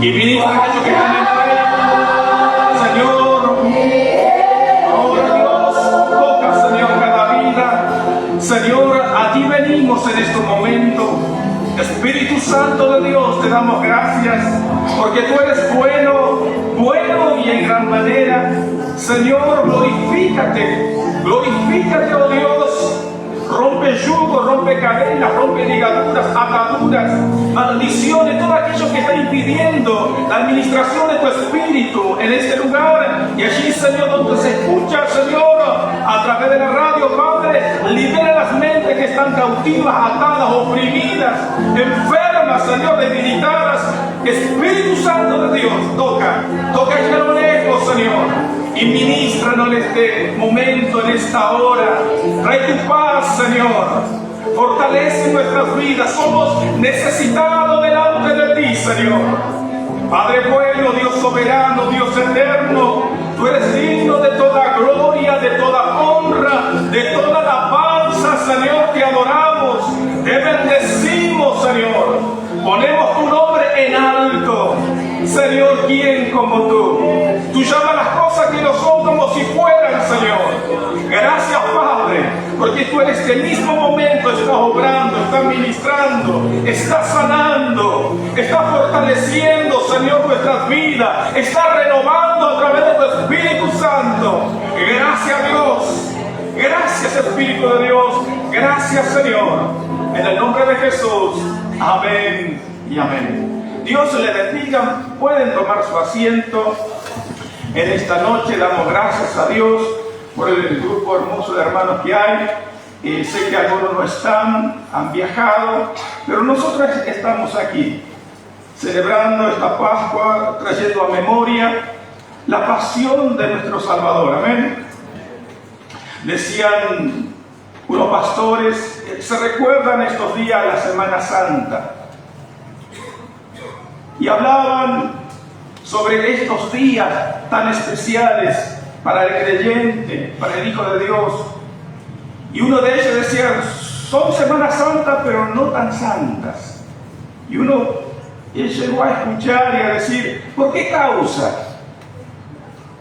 Y ministra a aquellos que están enfermos, Señor. Ahora Dios, toca, Señor, cada vida. Señor, a ti venimos en este momento. Espíritu Santo de Dios, te damos gracias porque tú eres bueno, bueno y en gran manera. Señor, glorifícate, oh Dios. Rompe yugos, rompe cadenas, rompe ligaduras, ataduras, maldiciones, todo aquello que está impidiendo la administración de tu Espíritu en este lugar. Y allí, Señor, donde se escucha, Señor, a través de la radio, Padre, libera las mentes que están cautivas, atadas, oprimidas, enfermas, Señor, debilitadas. Espíritu Santo de Dios, toca allá a lo lejos, Señor. Y ministranos en este momento, en esta hora. Trae tu paz, Señor. Fortalece nuestras vidas. Somos necesitados delante de ti, Señor. Padre bueno, Dios soberano, Dios eterno. Tú eres digno de toda gloria, de toda honra, de toda alabanza, Señor. Te adoramos, te bendecimos, Señor. Ponemos tu nombre en alto. Señor, ¿quién como tú? Tú llamas las cosas que no son como si fueran, Señor. Gracias, Padre, porque tú en este mismo momento estás obrando, estás ministrando, estás sanando, estás fortaleciendo, Señor, nuestras vidas, estás renovando a través de tu Espíritu Santo. Gracias, Dios. Gracias, Espíritu de Dios. Gracias, Señor. En el nombre de Jesús. Amén y amén. Dios le bendiga. Pueden tomar su asiento. En esta noche damos gracias a Dios por el grupo hermoso de hermanos que hay. Sé que algunos no están, han viajado, pero nosotros estamos aquí, celebrando esta Pascua, trayendo a memoria la pasión de nuestro Salvador. Amén. Decían unos pastores, se recuerdan estos días la Semana Santa, y hablaban sobre estos días tan especiales para el creyente, para el Hijo de Dios. Y uno de ellos decía, son Semana Santa, pero no tan santas. Y uno llegó a escuchar y a decir, ¿por qué causa?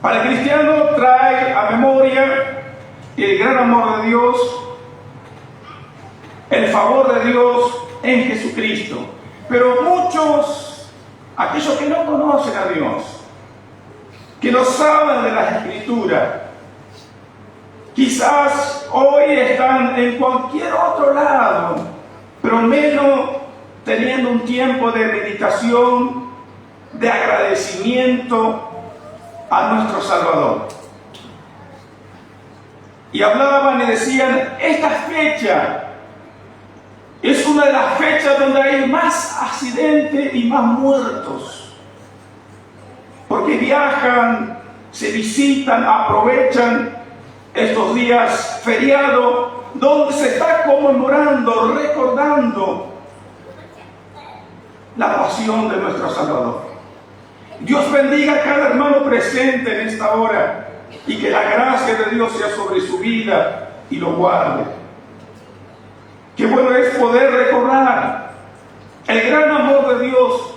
Para el cristiano trae a memoria el gran amor de Dios, el favor de Dios en Jesucristo. Pero muchos, aquellos que no conocen a Dios, que no saben de las Escrituras, quizás hoy están en cualquier otro lado, pero menos teniendo un tiempo de meditación, de agradecimiento a nuestro Salvador. Y hablaban y decían, esta fecha es una de las fechas donde hay más accidentes y más muertos, porque viajan, se visitan, aprovechan estos días feriados donde se está conmemorando, recordando la pasión de nuestro Salvador. Dios bendiga a cada hermano presente en esta hora y que la gracia de Dios sea sobre su vida y lo guarde. Qué bueno es poder recordar el gran amor de Dios,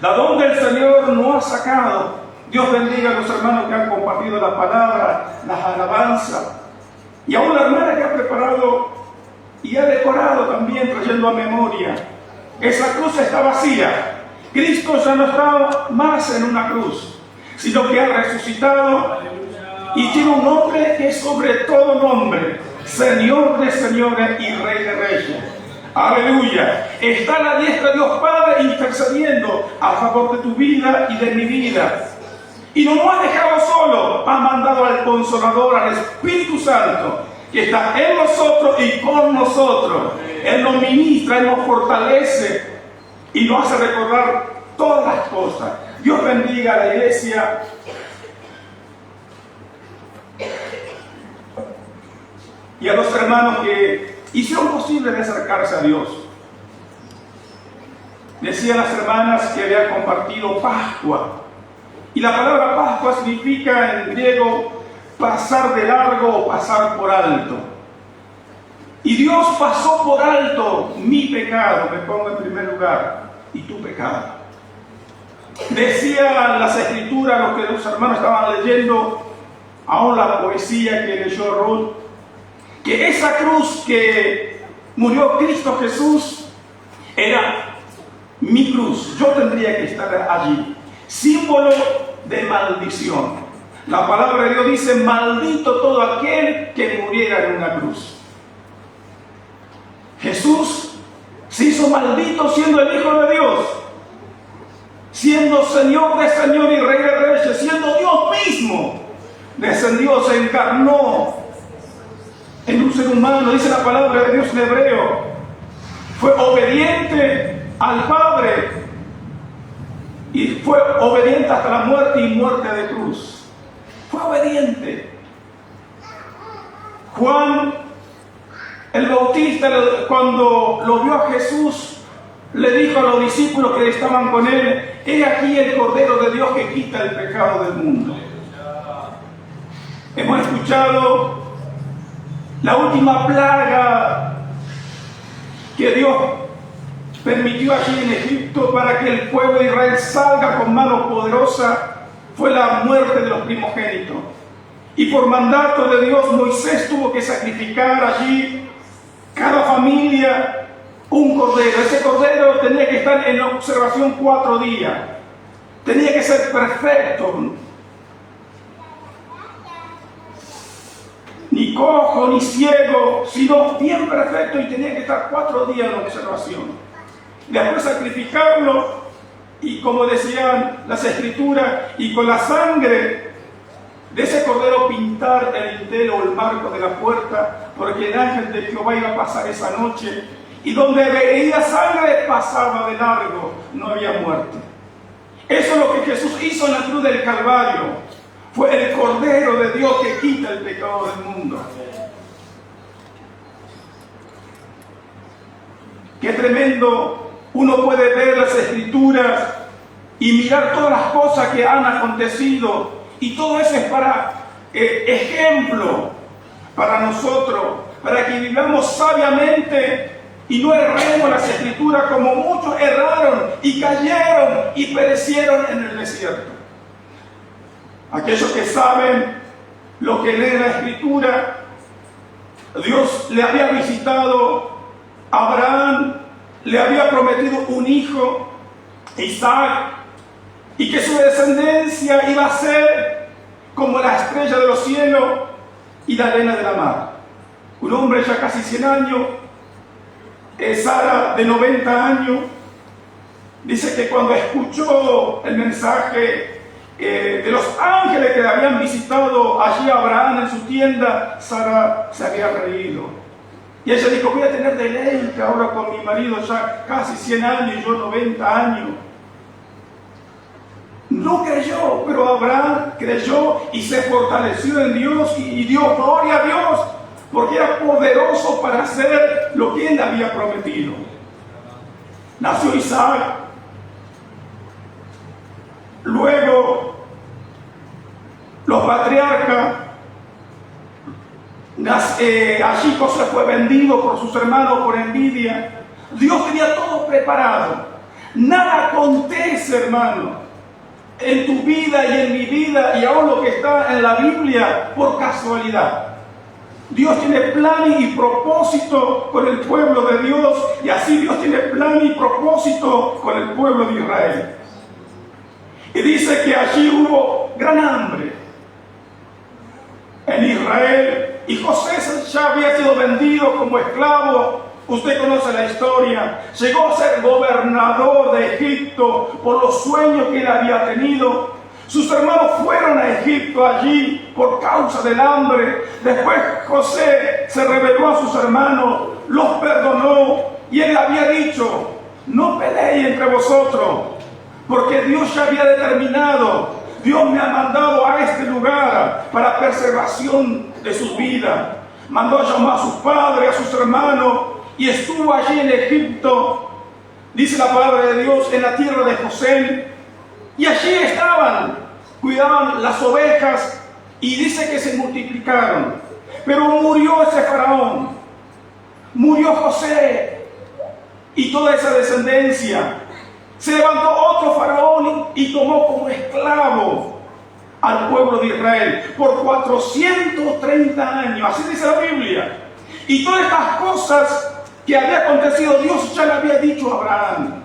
de donde el Señor nos ha sacado. Dios bendiga a los hermanos que han compartido la palabra, las alabanzas, y a una hermana que ha preparado y ha decorado también, trayendo a memoria. Esa cruz está vacía. Cristo ya no está más en una cruz, sino que ha resucitado y tiene un nombre que es sobre todo nombre, Señor de señores y Rey de reyes. Aleluya. Está a la diestra de Dios Padre intercediendo a favor de tu vida y de mi vida. Y no nos ha dejado solo, ha mandado al Consolador, al Espíritu Santo, que está en nosotros y con nosotros. Él nos ministra, Él nos fortalece y nos hace recordar todas las cosas. Dios bendiga a la iglesia. Y a los hermanos que hicieron posible de acercarse a Dios. Decían las hermanas que habían compartido Pascua. Y la palabra Pascua significa en griego pasar de largo o pasar por alto. Y Dios pasó por alto mi pecado, me pongo en primer lugar, y tu pecado. Decían las escrituras, lo que los hermanos estaban leyendo, aún la poesía que leyó Ruth, que esa cruz que murió Cristo Jesús era mi cruz. Yo tendría que estar allí, símbolo de maldición. La palabra de Dios dice: maldito todo aquel que muriera en una cruz. Jesús se hizo maldito siendo el Hijo de Dios, siendo Señor de señores y Rey de reyes, siendo Dios mismo. Descendió, se encarnó en un ser humano, dice la palabra de Dios en hebreo. Fue obediente al Padre y fue obediente hasta la muerte y muerte de cruz. Fue obediente. Juan el Bautista, cuando lo vio a Jesús, le dijo a los discípulos que estaban con él: he aquí el Cordero de Dios que quita el pecado del mundo. Hemos escuchado la última plaga que Dios permitió allí en Egipto para que el pueblo de Israel salga con mano poderosa. Fue la muerte de los primogénitos. Y por mandato de Dios, Moisés tuvo que sacrificar allí cada familia un cordero. Ese cordero tenía que estar en observación 4 días. Tenía que ser perfecto. Ni cojo, ni ciego, sino bien perfecto, y tenía que estar 4 días en observación. Después sacrificarlo, y como decían las escrituras, y con la sangre de ese cordero pintar el dintel o el marco de la puerta, porque el ángel de Jehová iba a pasar esa noche, y donde veía sangre pasaba de largo, no había muerte. Eso es lo que Jesús hizo en la cruz del Calvario. Fue el Cordero de Dios que quita el pecado del mundo. Qué tremendo. Uno puede ver las escrituras y mirar todas las cosas que han acontecido, y todo eso es para ejemplo para nosotros, para que vivamos sabiamente y no erremos las escrituras como muchos erraron y cayeron y perecieron en el desierto. Aquellos que saben lo que lee la escritura, Dios le había visitado a Abraham, le había prometido un hijo, Isaac, y que su descendencia iba a ser como la estrella de los cielos y la arena de la mar. Un hombre ya casi 100 años, Sara de 90 años, dice que cuando escuchó el mensaje de los ángeles que le habían visitado allí a Abraham en su tienda, Sara se había reído. Y ella dijo: voy a tener deleite ahora con mi marido ya casi 100 años y yo 90 años. No creyó, pero Abraham creyó y se fortaleció en Dios y dio gloria a Dios, porque era poderoso para hacer lo que él había prometido. Nació Isaac. Luego, los patriarcas, allí José fue vendido por sus hermanos por envidia. Dios tenía todo preparado. Nada acontece, hermano, en tu vida y en mi vida, y aún lo que está en la Biblia, por casualidad. Dios tiene plan y propósito con el pueblo de Dios, y así Dios tiene plan y propósito con el pueblo de Israel. Y dice que allí hubo gran hambre en Israel, y José ya había sido vendido como esclavo. Usted conoce la historia. Llegó a ser gobernador de Egipto por los sueños que él había tenido. Sus hermanos fueron a Egipto allí por causa del hambre. Después José se reveló a sus hermanos, los perdonó, y él había dicho: no peleéis entre vosotros, porque Dios ya había determinado, Dios me ha mandado a este lugar para preservación de sus vidas. Mandó a llamar a sus padres, a sus hermanos, y estuvo allí en Egipto, dice la palabra de Dios, en la tierra de José, y allí estaban, cuidaban las ovejas, y dice que se multiplicaron. Pero murió ese faraón, murió José, y toda esa descendencia Se levantó otro faraón y tomó como esclavo al pueblo de Israel por 430 años. Así dice la Biblia. Y todas estas cosas que había acontecido, Dios ya le había dicho a Abraham.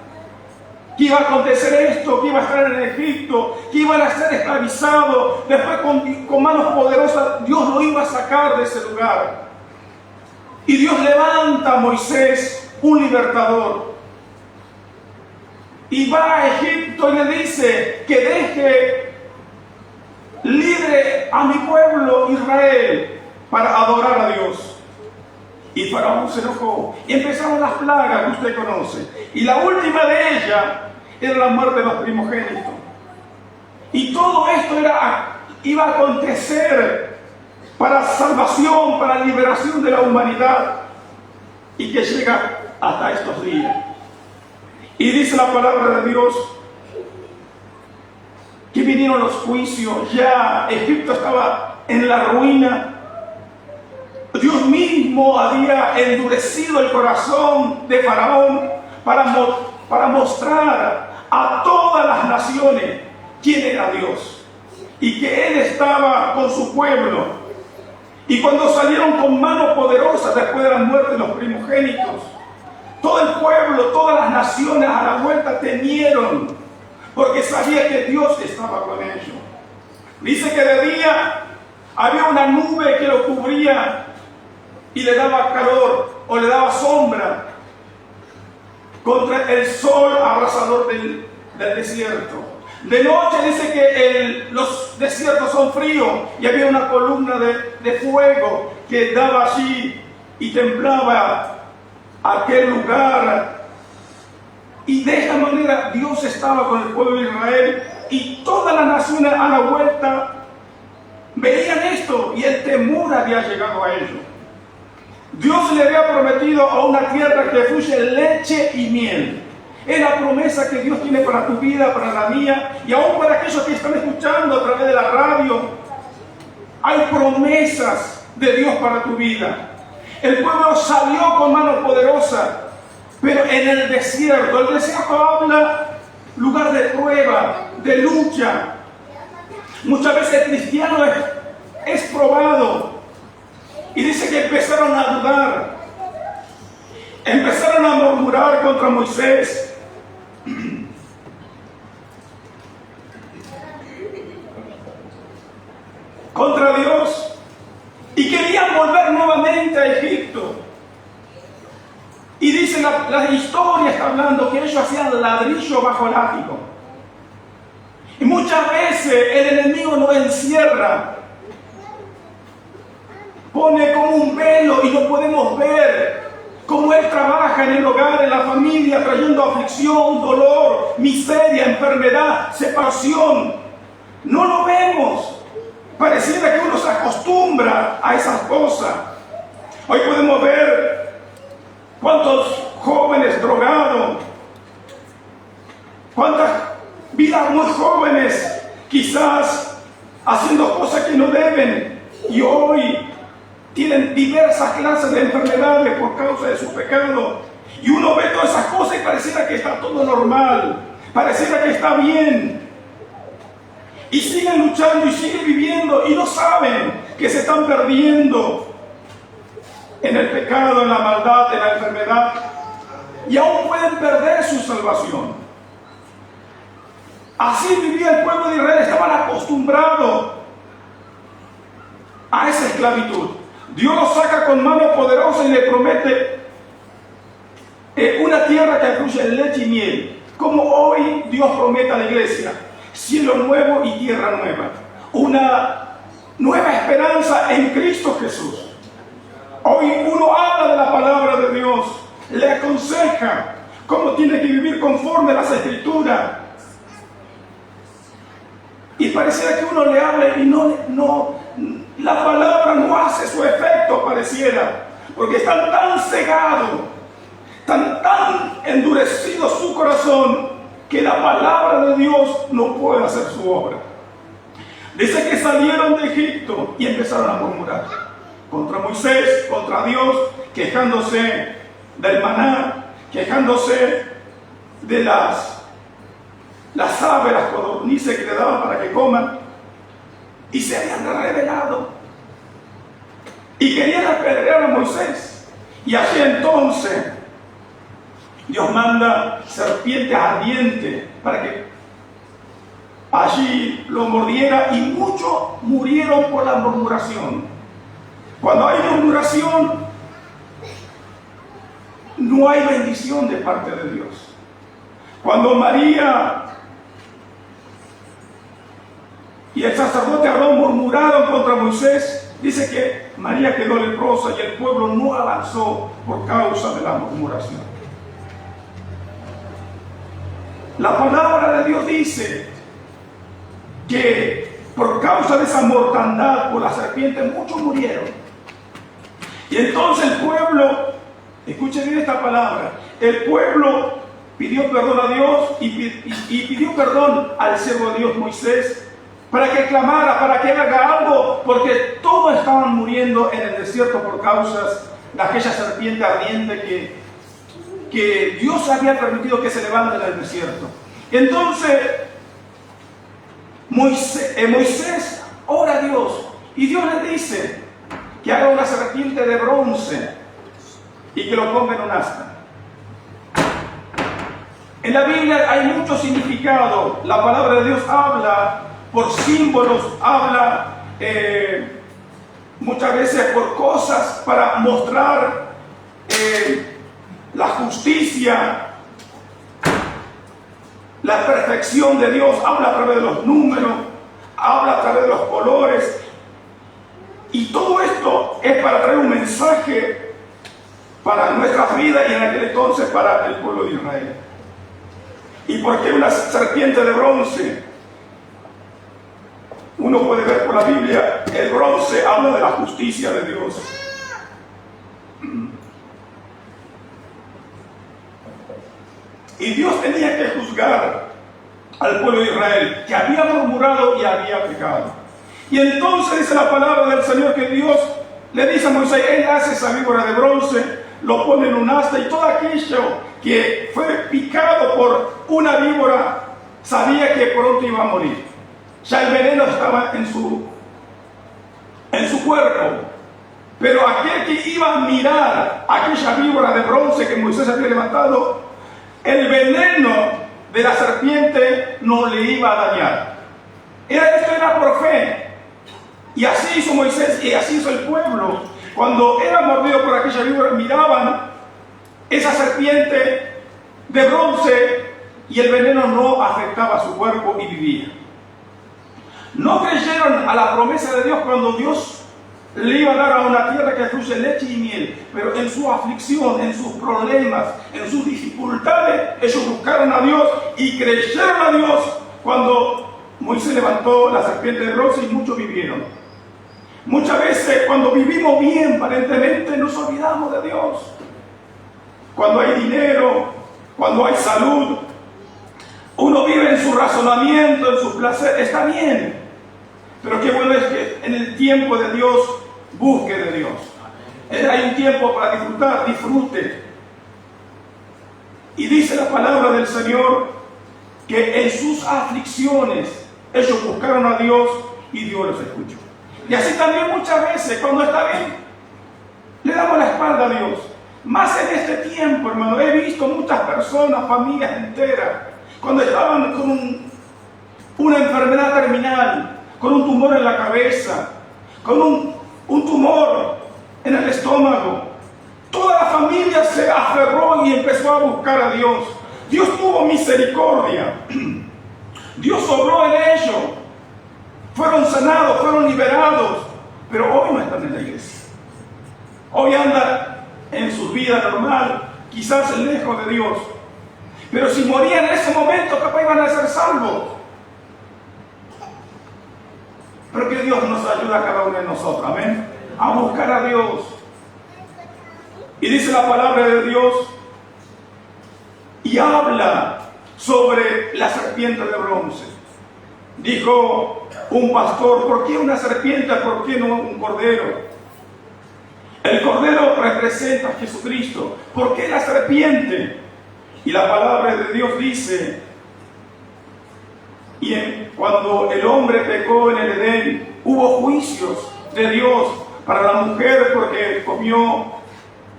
Que iba a acontecer esto, que iba a estar en Egipto, que iban a ser esclavizados. Después con manos poderosas Dios lo iba a sacar de ese lugar. Y Dios levanta a Moisés, un libertador. Y va a Egipto y le dice que deje libre a mi pueblo Israel para adorar a Dios. Y Faraón se enojó. Y empezaron las plagas que usted conoce. Y la última de ellas era la muerte de los primogénitos. Y todo esto iba a acontecer para salvación, para liberación de la humanidad. Y que llega hasta estos días. Y dice la palabra de Dios que vinieron los juicios. Ya Egipto estaba en la ruina. Dios mismo había endurecido el corazón de Faraón para mostrar a todas las naciones quién era Dios y que Él estaba con su pueblo. Y cuando salieron con mano poderosa después de la muerte de los primogénitos, todo el pueblo, todas las naciones a la vuelta temieron porque sabía que Dios estaba con ellos. Dice que de día había una nube que lo cubría y le daba calor o le daba sombra contra el sol abrasador del desierto. De noche dice que los desiertos son fríos y había una columna de fuego que daba allí y templaba aquel lugar. Y de esta manera Dios estaba con el pueblo de Israel y todas las naciones a la vuelta veían esto y el temor había llegado a ellos. Dios le había prometido a una tierra que fluye leche y miel. Es la promesa que Dios tiene para tu vida, para la mía y aún para aquellos que están escuchando a través de la radio. Hay promesas de Dios para tu vida. El pueblo salió con mano poderosa, pero en el desierto habla lugar de prueba, de lucha. Muchas veces el cristiano es probado. Y dice que empezaron a dudar, empezaron a murmurar contra Moisés. Contra Dios. Y querían volver nuevamente a Egipto. Y dice la historia está hablando que ellos hacían ladrillo bajo el ático. Y muchas veces el enemigo nos encierra. Pone como un velo y no podemos ver cómo Él trabaja en el hogar, en la familia, trayendo aflicción, dolor, miseria, enfermedad, separación. No lo vemos. Pareciera que uno se acostumbra a esas cosas. Hoy podemos ver cuántos jóvenes drogados, cuántas vidas muy jóvenes quizás haciendo cosas que no deben y hoy tienen diversas clases de enfermedades por causa de su pecado. Y uno ve todas esas cosas y pareciera que está todo normal, pareciera que está bien. Y siguen luchando y siguen viviendo y no saben que se están perdiendo en el pecado, en la maldad, en la enfermedad. Y aún pueden perder su salvación. Así vivía el pueblo de Israel, estaban acostumbrados a esa esclavitud. Dios lo saca con mano poderosa y le promete una tierra que fluye en leche y miel. Como hoy Dios promete a la iglesia, cielo nuevo y tierra nueva. Una nueva esperanza en Cristo Jesús. Hoy uno habla de la palabra de Dios, le aconseja cómo tiene que vivir conforme a las Escrituras. Y pareciera que uno le habla y la palabra no hace su efecto, pareciera, porque están tan cegados, tan endurecido su corazón, que la palabra de Dios no puede hacer su obra. Dice que salieron de Egipto y empezaron a murmurar contra Moisés, contra Dios, quejándose del maná, quejándose de las las aves, las codornices que le daban para que coman, y se habían rebelado y querían apedrear a Moisés. Y así entonces Dios manda serpientes ardientes para que allí lo mordiera, y muchos murieron por la murmuración. Cuando hay murmuración, no hay bendición de parte de Dios. Cuando María y el sacerdote Aarón murmuraron contra Moisés, dice que María quedó leprosa y el pueblo no avanzó por causa de la murmuración. La palabra de Dios dice que por causa de esa mortandad por la serpiente muchos murieron. Y entonces el pueblo, escuchen bien esta palabra, el pueblo pidió perdón a Dios y pidió perdón al siervo de Dios Moisés para que clamara, para que haga algo, porque todos estaban muriendo en el desierto por causas de aquella serpiente ardiente que Dios había permitido que se levante en el desierto. Entonces Moisés ora a Dios y Dios le dice que haga una serpiente de bronce y que lo ponga en un asta. En la Biblia hay mucho significado. La palabra de Dios habla por símbolos, habla muchas veces por cosas para mostrar la justicia, la perfección de Dios. Habla a través de los números, habla a través de los colores, y todo esto es para traer un mensaje para nuestras vidas y en aquel entonces para el pueblo de Israel. ¿Y por qué una serpiente de bronce? Uno puede ver por la Biblia, el bronce habla de la justicia de Dios. Y Dios tenía que juzgar al pueblo de Israel, que había murmurado y había pecado. Y entonces dice la palabra del Señor que Dios le dice a Moisés, él hace esa víbora de bronce, lo pone en un asta, y todo aquello que fue picado por una víbora sabía que pronto iba a morir. Ya el veneno estaba en su cuerpo. Pero aquel que iba a mirar aquella víbora de bronce que Moisés había levantado, el veneno de la serpiente no le iba a dañar. Esto era por fe. Y así hizo Moisés y así hizo el pueblo. Cuando era mordido por aquella víbora, miraban esa serpiente de bronce y el veneno no afectaba a su cuerpo y vivía. No creyeron a la promesa de Dios cuando Dios le iba a dar a una tierra que fluye leche y miel, pero en su aflicción, en sus problemas, en sus dificultades, ellos buscaron a Dios y creyeron a Dios cuando Moisés levantó la serpiente de bronce y muchos vivieron. Muchas veces cuando vivimos bien, aparentemente nos olvidamos de Dios. Cuando hay dinero, cuando hay salud, uno vive en su razonamiento, en su placer, está bien. Pero qué bueno es que en el tiempo de Dios busque de Dios. Hay un tiempo para disfrutar, disfrute. Y dice la palabra del Señor que en sus aflicciones ellos buscaron a Dios y Dios los escuchó. Y así también muchas veces cuando está bien, le damos la espalda a Dios. Más en este tiempo, hermano, he visto muchas personas, familias enteras, cuando estaban con una enfermedad terminal, con un tumor en la cabeza, con un tumor en el estómago. Toda la familia se aferró y empezó a buscar a Dios. Dios tuvo misericordia. Dios obró en ellos. Fueron sanados, fueron liberados. Pero hoy no están en la iglesia. Hoy andan en su vida normal, quizás lejos de Dios. Pero si morían en ese momento, capaz iban a ser salvos. Pero que Dios nos ayuda a cada uno de nosotros, amén, a buscar a Dios. Y dice la palabra de Dios y habla sobre la serpiente de bronce. Dijo un pastor, ¿por qué una serpiente? ¿Por qué no un cordero? El cordero representa a Jesucristo. ¿Por qué la serpiente? Y la palabra de Dios dice Cuando el hombre pecó en el Edén, hubo juicios de Dios para la mujer porque comió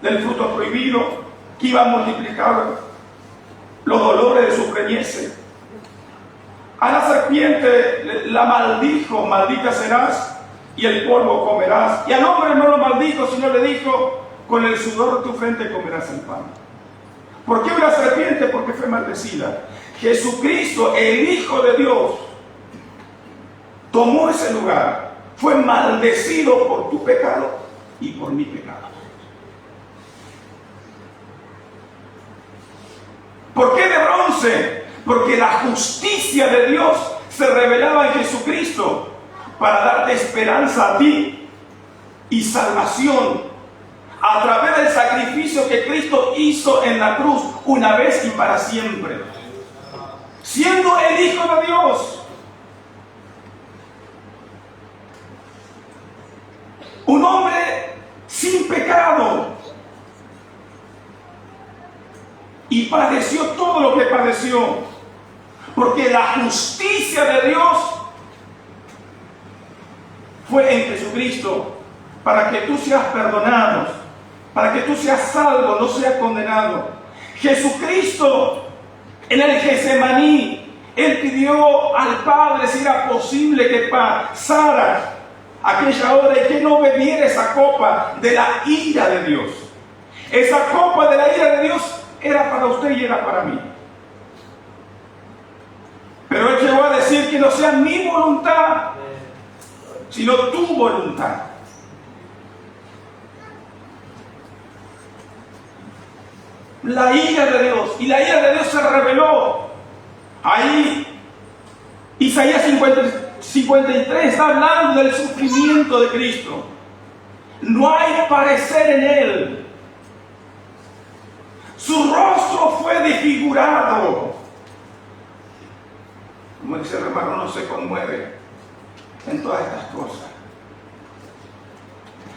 del fruto prohibido, que iba a multiplicar los dolores de su preñez. A la serpiente la maldijo: maldita serás y el polvo comerás. Y al hombre no lo maldijo, sino le dijo: con el sudor de tu frente comerás el pan. ¿Por qué una serpiente? Porque fue maldecida. Jesucristo, el Hijo de Dios, tomó ese lugar. Fue maldecido por tu pecado y por mi pecado. ¿Por qué de bronce? Porque la justicia de Dios se revelaba en Jesucristo para darte esperanza a ti y salvación a través del sacrificio que Cristo hizo en la cruz una vez y para siempre. Siendo el Hijo de Dios, un hombre sin pecado, y padeció todo lo que padeció, porque la justicia de Dios fue en Jesucristo, para que tú seas perdonado, para que tú seas salvo, no seas condenado. Jesucristo, en el Getsemaní, Él pidió al Padre si era posible que pasara aquella hora y que no bebiera esa copa de la ira de Dios. Esa copa de la ira de Dios era para usted y era para mí. Pero Él llegó a decir que no sea mi voluntad, sino tu voluntad. La ira de Dios, y la ira de Dios se reveló ahí. Isaías 53 está hablando del sufrimiento de Cristo. No hay parecer en Él. Su rostro fue desfigurado. Como dice el hermano, no se conmueve en todas estas cosas.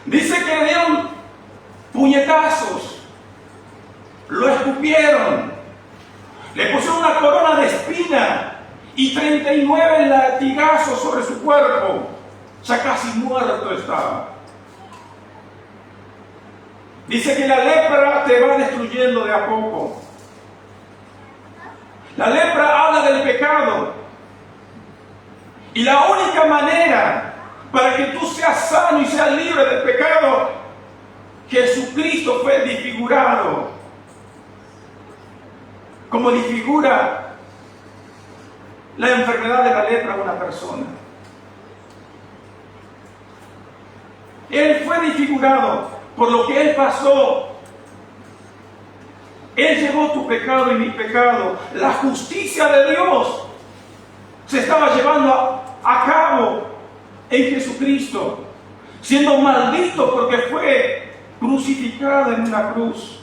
Dice que le dieron puñetazos, lo escupieron, le pusieron una corona de espina y 39 latigazos sobre su cuerpo. Ya casi muerto estaba. Dice que la lepra te va destruyendo de a poco. La lepra habla del pecado. Y la única manera para que tú seas sano y seas libre del pecado, Jesucristo fue desfigurado. Como desfigura la enfermedad de la lepra a una persona. Él fue desfigurado por lo que Él pasó. Él llevó tu pecado y mi pecado. La justicia de Dios se estaba llevando a cabo en Jesucristo, siendo maldito porque fue crucificado en una cruz.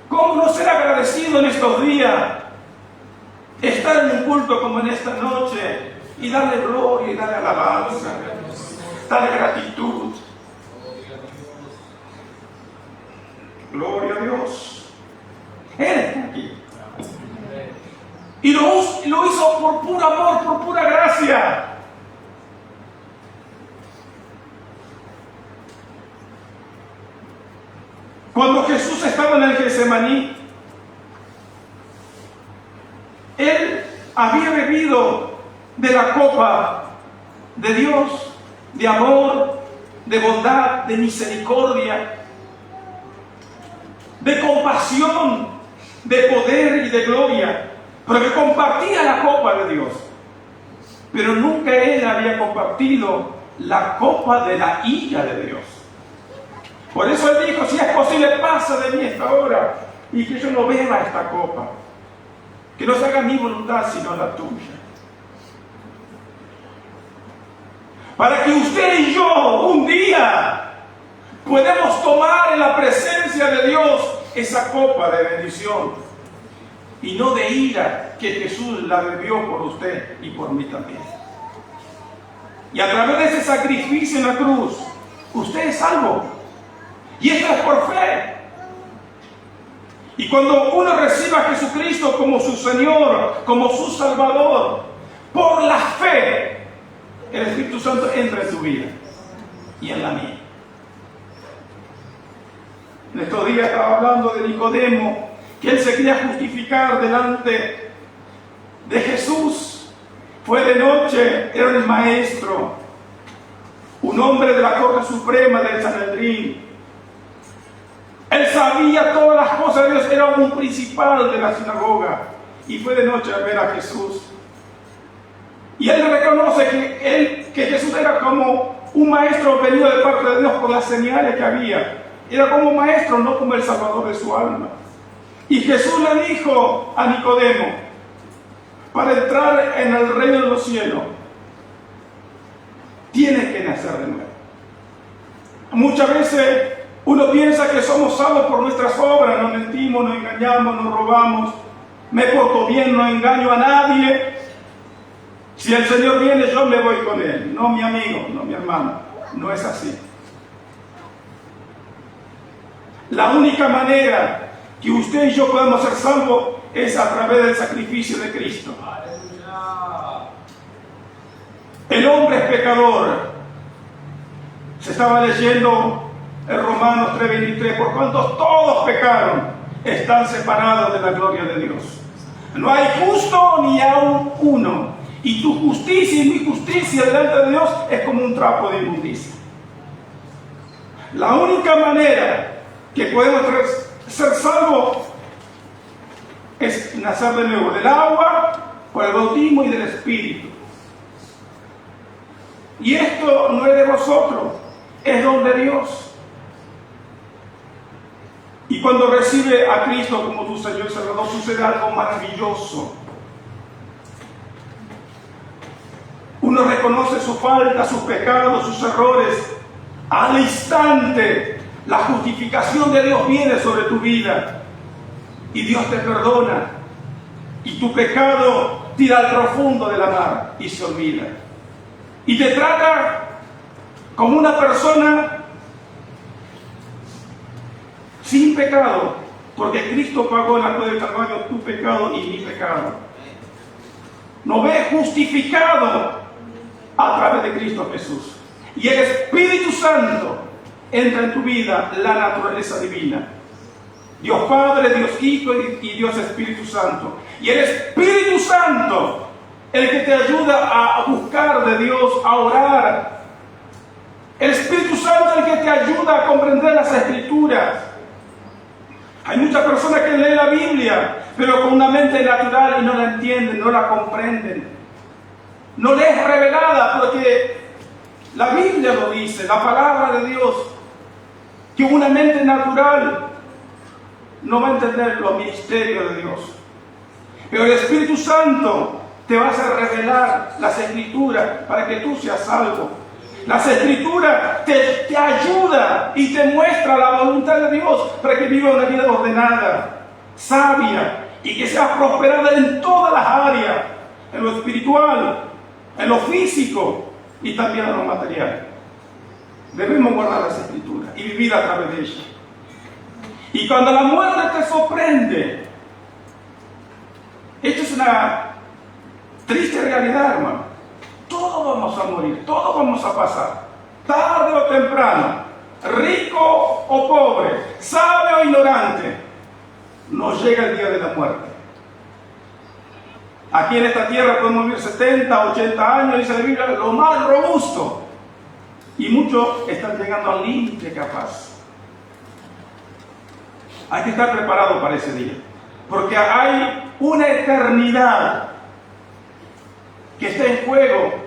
¿Cómo no ser agradecido en estos días? Estar en un culto como en esta noche y darle gloria y darle alabanza, darle gratitud. Gloria a Dios. Él está aquí. Y lo hizo por puro amor, por pura gracia. Cuando Jesús estaba en el Getsemaní, Él había bebido de la copa de Dios, de amor, de bondad, de misericordia, de compasión, de poder y de gloria, porque compartía la copa de Dios. Pero nunca Él había compartido la copa de la ira de Dios. Por eso Él dijo: si es posible, pasa de mí esta hora y que yo no beba esta copa, que no se haga mi voluntad sino la tuya. Para que usted y yo un día podamos tomar en la presencia de Dios esa copa de bendición y no de ira, que Jesús la bebió por usted y por mí también. Y a través de ese sacrificio en la cruz, usted es salvo. Y esto es por fe. Y cuando uno reciba a Jesucristo como su Señor, como su Salvador, por la fe, el Espíritu Santo entra en tu vida y en la mía. En estos días estaba hablando de Nicodemo, que él se quería justificar delante de Jesús. Fue de noche, era el maestro, un hombre de la Corte Suprema del Sanedrín. Él sabía todas las cosas de Dios, era un principal de la sinagoga. Y fue de noche a ver a Jesús. Y él reconoce que Jesús era como un maestro venido de parte de Dios por las señales que había. Era como un maestro, no como el salvador de su alma. Y Jesús le dijo a Nicodemo, para entrar en el reino de los cielos, tienes que nacer de nuevo. Muchas veces uno piensa que somos salvos por nuestras obras, no mentimos, no engañamos, no robamos, me porto bien, no engaño a nadie. Si el Señor viene, yo me voy con Él, no mi amigo, no mi hermano. No es así. La única manera que usted y yo podamos ser salvos es a través del sacrificio de Cristo. El hombre es pecador. Se estaba leyendo en Romanos 3:23, por cuanto todos pecaron, están separados de la gloria de Dios. No hay justo ni aún uno. Y tu justicia y mi justicia delante de Dios es como un trapo de inmundicia. La única manera que podemos ser salvos es nacer de nuevo, del agua, por el bautismo y del Espíritu. Y esto no es de vosotros, es don de Dios. Y cuando recibe a Cristo como tu Señor y Salvador, sucede algo maravilloso. Uno reconoce su falta, sus pecados, sus errores. Al instante, la justificación de Dios viene sobre tu vida. Y Dios te perdona. Y tu pecado tira al profundo de la mar y se olvida. Y te trata como una persona sin pecado, porque Cristo pagó en la cruz del Calvario tu pecado y mi pecado. Nos ve justificado a través de Cristo Jesús. Y el Espíritu Santo entra en tu vida, la naturaleza divina. Dios Padre, Dios Hijo y Dios Espíritu Santo. Y el Espíritu Santo, el que te ayuda a buscar de Dios, a orar. El Espíritu Santo, el que te ayuda a comprender las Escrituras. Hay muchas personas que leen la Biblia, pero con una mente natural y no la entienden, no la comprenden. No le es revelada porque la Biblia lo dice, la palabra de Dios, que una mente natural no va a entender los misterios de Dios. Pero el Espíritu Santo te va a hacer revelar las Escrituras para que tú seas salvo. Las Escrituras te ayuda y te muestra la voluntad de Dios para que vivas una vida ordenada, sabia y que seas prosperada en todas las áreas, en lo espiritual, en lo físico y también en lo material. Debemos guardar las Escrituras y vivir a través de ellas. Y cuando la muerte te sorprende, esto es una triste realidad, hermano. Todos vamos a morir, todos vamos a pasar, tarde o temprano, rico o pobre, sabio o ignorante, nos llega el día de la muerte. Aquí en esta tierra podemos vivir 70, 80 años, dice la Biblia, lo más robusto. Y muchos están llegando al límite capaz. Hay que estar preparado para ese día, porque hay una eternidad que está en juego.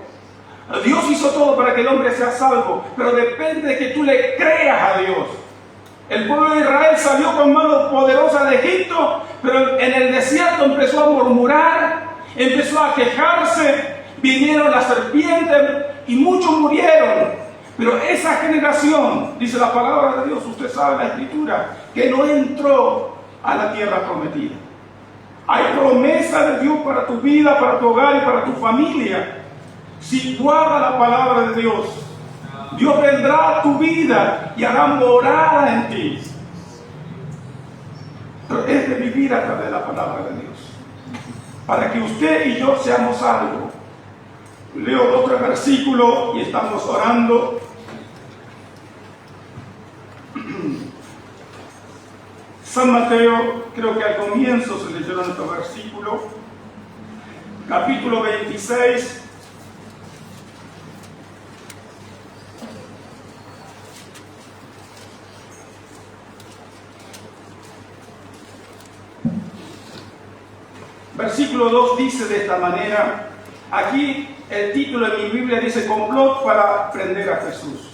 Dios hizo todo para que el hombre sea salvo, pero depende de que tú le creas a Dios. El pueblo de Israel salió con mano poderosa de Egipto, pero en el desierto empezó a murmurar, empezó a quejarse, vinieron las serpientes y muchos murieron. Pero esa generación, dice la palabra de Dios, usted sabe la Escritura, que no entró a la tierra prometida. Hay promesa de Dios para tu vida, para tu hogar y para tu familia. Si guarda la palabra de Dios, Dios vendrá a tu vida y hará morada en ti. pero es de vivir a través de la palabra de Dios. Para que usted y yo seamos algo. Leo otro versículo y estamos orando. San Mateo, creo que al comienzo se leyeron estos versículos. Capítulo 26. Versículo 2 dice de esta manera, aquí el título de mi Biblia dice complot para prender a Jesús.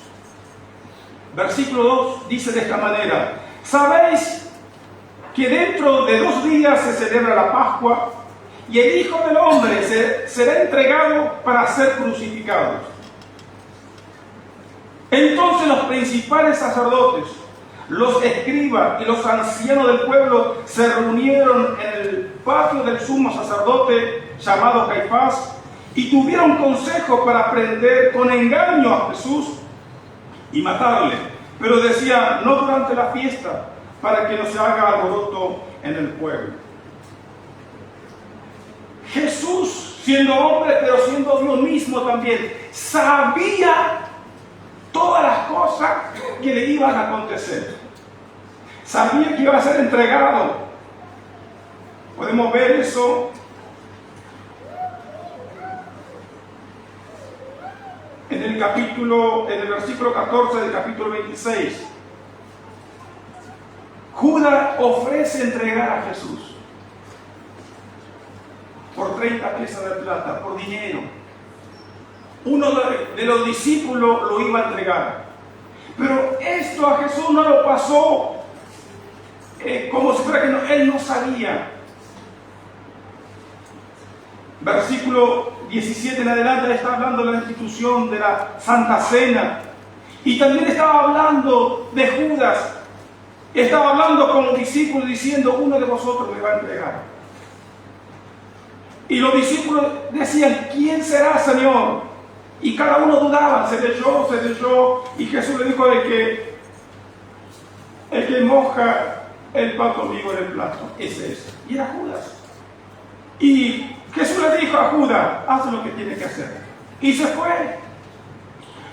Versículo 2 dice de esta manera, ¿sabéis que dentro de 2 días se celebra la Pascua y el Hijo del Hombre será entregado para ser crucificado? Entonces los principales sacerdotes, los escribas y los ancianos del pueblo se reunieron en el patio del sumo sacerdote llamado Caifás y tuvieron consejo para prender con engaño a Jesús y matarle. Pero decía, no durante la fiesta, para que no se haga alboroto en el pueblo. Jesús, siendo hombre, pero siendo Dios mismo también, sabía todas las cosas que le iban a acontecer. Sabía que iba a ser entregado. Podemos ver eso en el versículo 14 del capítulo 26. Judas ofrece entregar a Jesús por 30 piezas de plata, por dinero. Uno de los discípulos lo iba a entregar. Pero esto a Jesús no lo pasó como si fuera que él no sabía. Versículo 17 en adelante está hablando de la institución de la Santa Cena. Y también estaba hablando de Judas. Estaba hablando con los discípulos diciendo, uno de vosotros me va a entregar. Y los discípulos decían, ¿quién será, Señor? Y cada uno dudaba, seré yo. Y Jesús le dijo, el que moja el pan conmigo en el plato, ese es. Y era Judas. Y Jesús le dijo a Judas, haz lo que tiene que hacer. Y se fue.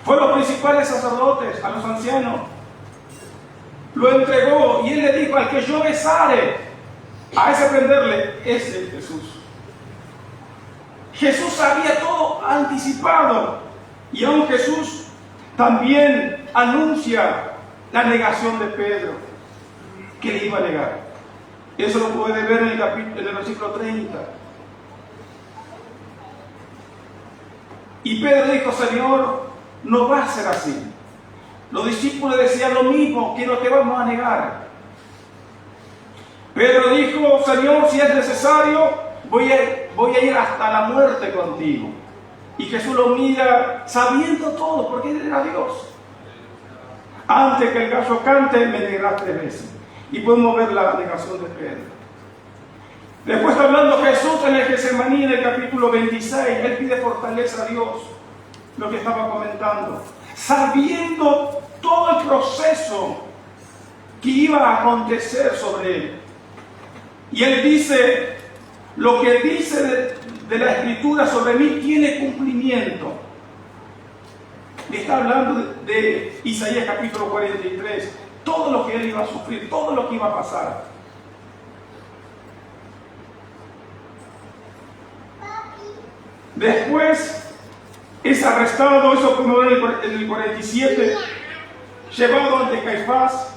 Fue a los principales sacerdotes, a los ancianos. Lo entregó y él le dijo, al que yo besare, a ese prenderle, ese es Jesús. Jesús sabía todo anticipado. Y aún Jesús también anuncia la negación de Pedro, que le iba a negar. Eso lo puede ver en el versículo 30. Y Pedro dijo, Señor, no va a ser así. Los discípulos decían lo mismo, que no te vamos a negar. Pedro dijo, Señor, si es necesario, voy a ir hasta la muerte contigo. Y Jesús lo mira sabiendo todo, porque él era Dios. Antes que el gallo cante, me negarás 3 veces. Y podemos ver la negación de Pedro. Después está hablando Jesús en el Getsemaní, en el capítulo 26. Él pide fortaleza a Dios, lo que estaba comentando. Sabiendo todo el proceso que iba a acontecer sobre él. Y él dice, lo que dice de la Escritura sobre mí tiene cumplimiento. Le está hablando de Isaías capítulo 43. Todo lo que él iba a sufrir, todo lo que iba a pasar. Después es arrestado, eso como en el 47, llevado ante Caifás.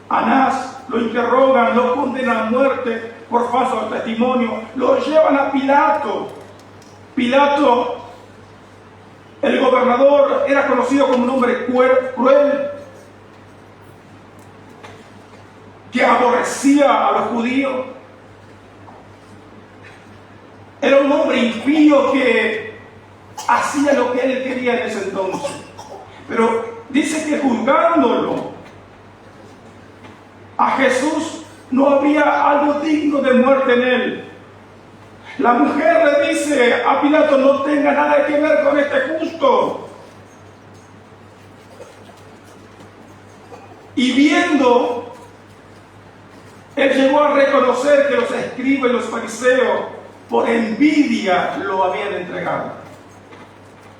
Anás, lo interrogan, lo condenan a muerte por falso testimonio, lo llevan a Pilato. Pilato, el gobernador, era conocido como un hombre cruel, que aborrecía a los judíos. Era un hombre impío que hacía lo que él quería en ese entonces. Pero dice que juzgándolo a Jesús no había algo digno de muerte en él. La mujer le dice a Pilato, no tenga nada que ver con este justo. Y viendo él llegó a reconocer que los escribas y los fariseos por envidia lo habían entregado.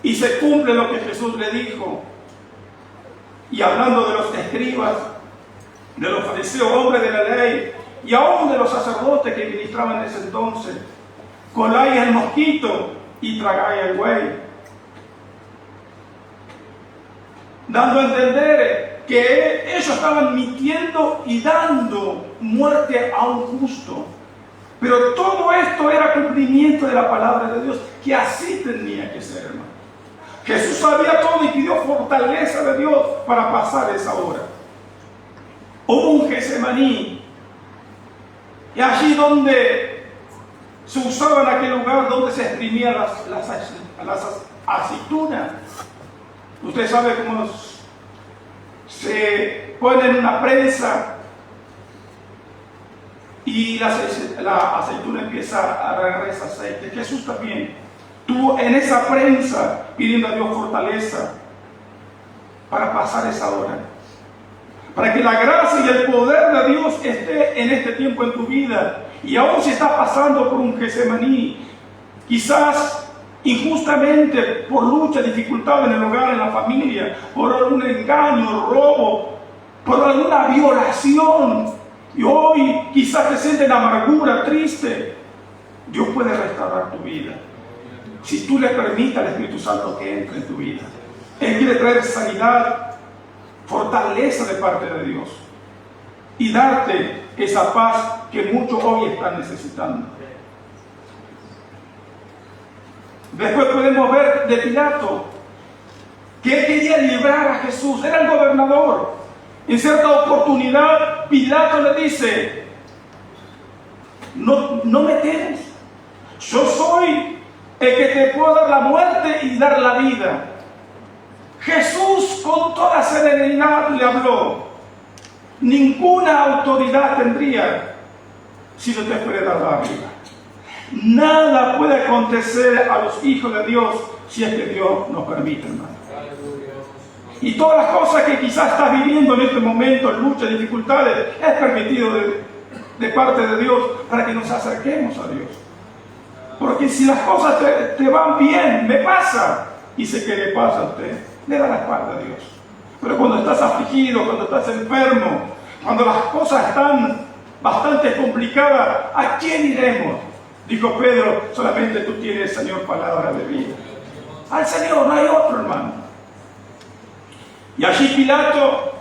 Y se cumple lo que Jesús le dijo. Y hablando de los escribas, de los fariseos, hombres de la ley, y aún de los sacerdotes que ministraban en ese entonces, coláis el mosquito y tragáis el buey. Dando a entender que ellos estaban mintiendo y dando muerte a un justo. Pero todo esto era cumplimiento de la palabra de Dios, que así tenía que ser, hermano. Jesús sabía todo y pidió fortaleza de Dios para pasar esa hora. Hubo un Getsemaní, y allí donde se usaba en aquel lugar donde se exprimían las aceitunas. Usted sabe cómo se pone en una prensa y la aceituna empieza a agarrar ese aceite. Jesús también estuvo en esa prensa pidiendo a Dios fortaleza para pasar esa hora, para que la gracia y el poder de Dios esté en este tiempo en tu vida. Y aún si estás pasando por un Getsemaní, quizás injustamente, por lucha, dificultad en el hogar, en la familia, por algún engaño, robo, por alguna violación, y hoy quizás te sientes en amargura, triste, Dios puede restaurar tu vida si tú le permites al Espíritu Santo que entre en tu vida. Él quiere traer sanidad, fortaleza de parte de Dios y darte esa paz que muchos hoy están necesitando. Después podemos ver de Pilato, que él quería librar a Jesús, era el gobernador. En cierta oportunidad, Pilato le dice: no me temes, yo soy el que te puedo dar la muerte y dar la vida. Jesús con toda serenidad le habló: ninguna autoridad tendría si no te fuera dada la vida. Nada puede acontecer a los hijos de Dios si es que Dios nos permite, hermano. Y todas las cosas que quizás estás viviendo en este momento, luchas, dificultades, es permitido de parte de Dios para que nos acerquemos a Dios. Porque si las cosas te van bien, me pasa, y sé que le pasa a usted, le da la espalda a Dios. Pero cuando estás afligido, cuando estás enfermo, cuando las cosas están bastante complicadas, ¿a quién iremos? Dijo Pedro: solamente tú tienes, Señor, palabra de vida. Al Señor, no hay otro, hermano. Y allí Pilato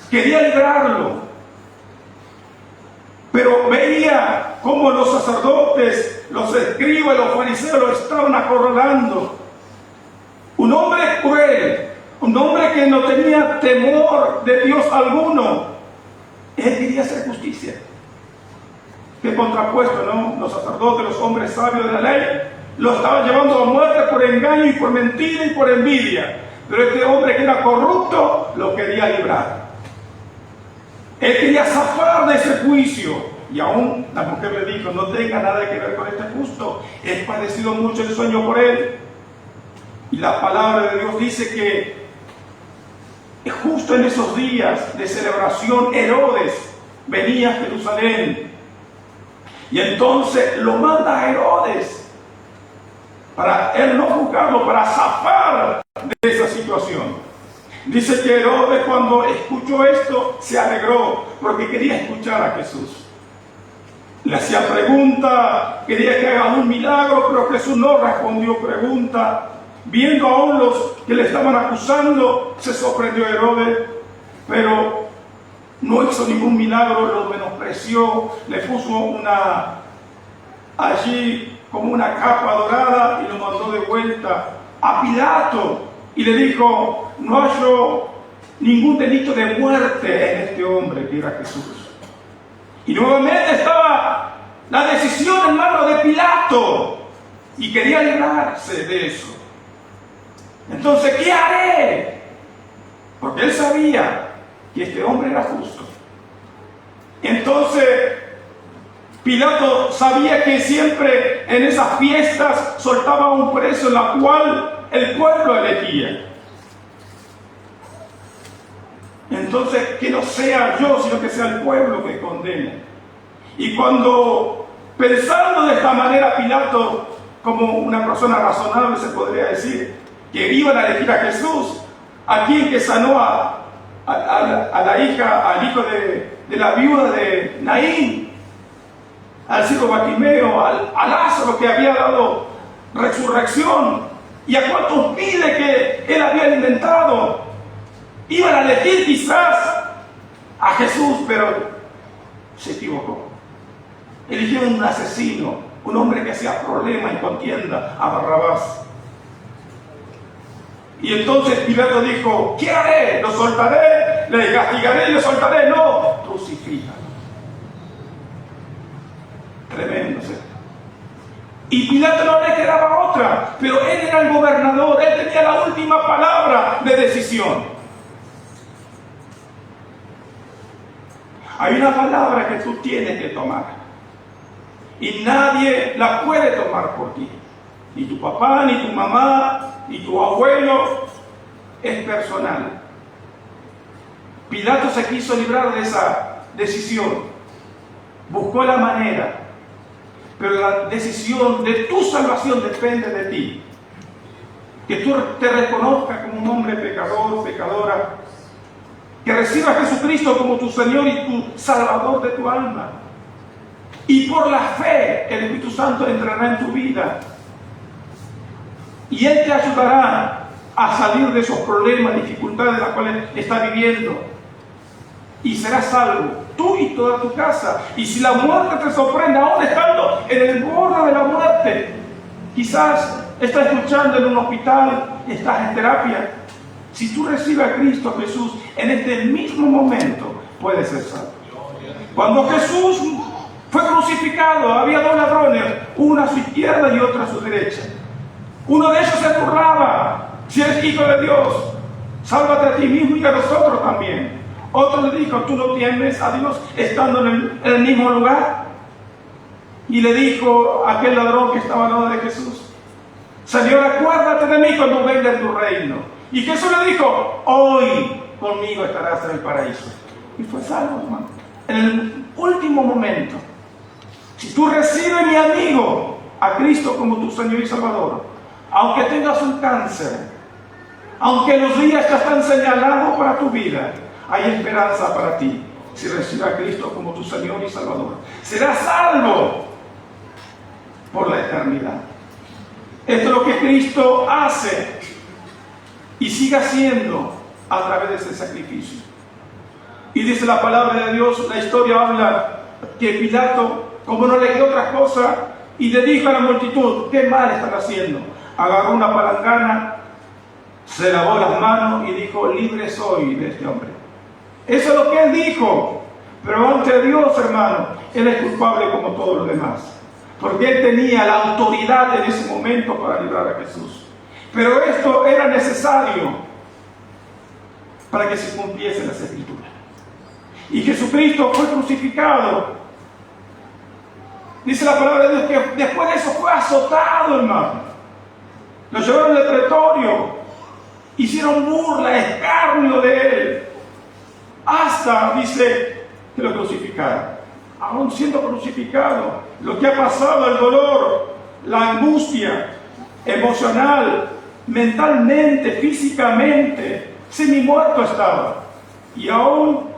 quería librarlo, pero veía cómo los sacerdotes, los escribas, los fariseos lo estaban acorralando. Un hombre cruel, un hombre que no tenía temor de Dios alguno, él quería hacer justicia. Que contrapuesto, ¿no? Los sacerdotes, los hombres sabios de la ley, lo estaban llevando a muerte por engaño y por mentira y por envidia. Pero este hombre que era corrupto lo quería librar. Él quería zafar de ese juicio. Y aún la mujer le dijo: no tenga nada que ver con este justo, he padecido mucho el sueño por él. Y la palabra de Dios dice que justo en esos días de celebración, Herodes venía a Jerusalén. Y entonces lo manda a Herodes para él no juzgarlo, para zafar de esa situación. Dice que Herodes, cuando escuchó esto, se alegró porque quería escuchar a Jesús. Le hacía pregunta, quería que haga un milagro, pero Jesús no respondió pregunta. Viendo aún los que le estaban acusando, se sorprendió Herodes, pero no hizo ningún milagro, lo menospreció, le puso allí como una capa dorada y lo mandó de vuelta a Pilato y le dijo: no halló ningún delito de muerte en este hombre que era Jesús. Y nuevamente estaba la decisión en manos de Pilato y quería librarse de eso. Entonces, ¿qué haré? Porque él sabía que este hombre era justo. Entonces, Pilato sabía que siempre en esas fiestas soltaba un preso en la cual el pueblo elegía. entonces que no sea yo, sino que sea el pueblo que condene. Y cuando, pensando de esta manera, Pilato, como una persona razonable se podría decir, que iban a elegir a Jesús, a quien que sanó a la hija, al hijo de la viuda de Naín, al ciego Bartimeo, a Lázaro que había dado resurrección, y a cuántos miles que él había alimentado, iban a elegir quizás a Jesús, pero se equivocó. Eligieron un asesino, un hombre que hacía problema y contienda, a Barrabás. Y entonces Pilato dijo, ¿qué haré? ¿Lo soltaré? ¿Le castigaré y le soltaré? No, crucifícalo. Tremendo, ¿sí? Y Pilato no le quedaba otra, pero él era el gobernador, él tenía la última palabra de decisión. Hay una palabra que tú tienes que tomar. Y nadie la puede tomar por ti. Ni tu papá, ni tu mamá, ni tu abuelo. Es personal. Pilato se quiso librar de esa decisión. Buscó la manera. Pero la decisión de tu salvación depende de ti. Que tú te reconozcas como un hombre pecador, pecadora. Que recibas a Jesucristo como tu Señor y tu Salvador de tu alma. Y por la fe, el Espíritu Santo entrará en tu vida. Y Él te ayudará a salir de esos problemas, dificultades de las cuales estás viviendo. Y serás salvo, tú y toda tu casa. Y si la muerte te sorprende, aún estando en el borde de la muerte, quizás estás escuchando en un hospital, estás en terapia. Si tú recibes a Cristo Jesús en este mismo momento, puedes ser salvo. Cuando Jesús fue crucificado, había dos ladrones, uno a su izquierda y otro a su derecha. Uno de ellos se burlaba: si eres hijo de Dios, sálvate a ti mismo y a nosotros también. Otro le dijo: ¿tú no temes a Dios estando en el mismo lugar? Y le dijo a aquel ladrón que estaba al lado de Jesús: Señor, acuérdate de mí cuando venga en tu reino. Y Jesús le dijo: hoy conmigo estarás en el paraíso. Y fue salvo, hermano. En el último momento, si tú recibes, mi amigo, a Cristo como tu Señor y Salvador, aunque tengas un cáncer, aunque los días ya están señalados para tu vida, hay esperanza para ti. Si recibes a Cristo como tu Señor y Salvador, serás salvo por la eternidad. Esto es lo que Cristo hace y sigue haciendo a través de ese sacrificio. Y dice la palabra de Dios, la historia habla que Pilato, como no le quedó otra cosa, y le dijo a la multitud: ¿qué mal están haciendo? Agarró una palangana, se lavó las manos y dijo: libre soy de este hombre. Eso es lo que él dijo. Pero ante Dios, hermano, él es culpable como todos los demás. Porque él tenía la autoridad en ese momento para librar a Jesús. Pero esto era necesario para que se cumpliese las Escrituras. Y Jesucristo fue crucificado. Dice la palabra de Dios que después de eso fue azotado, hermano. Lo llevaron al pretorio. Hicieron burla, escarnio de él. Hasta, dice, que lo crucificaron. Aún siendo crucificado, lo que ha pasado, el dolor, la angustia emocional, mentalmente, físicamente, semi-muerto estaba. Y aún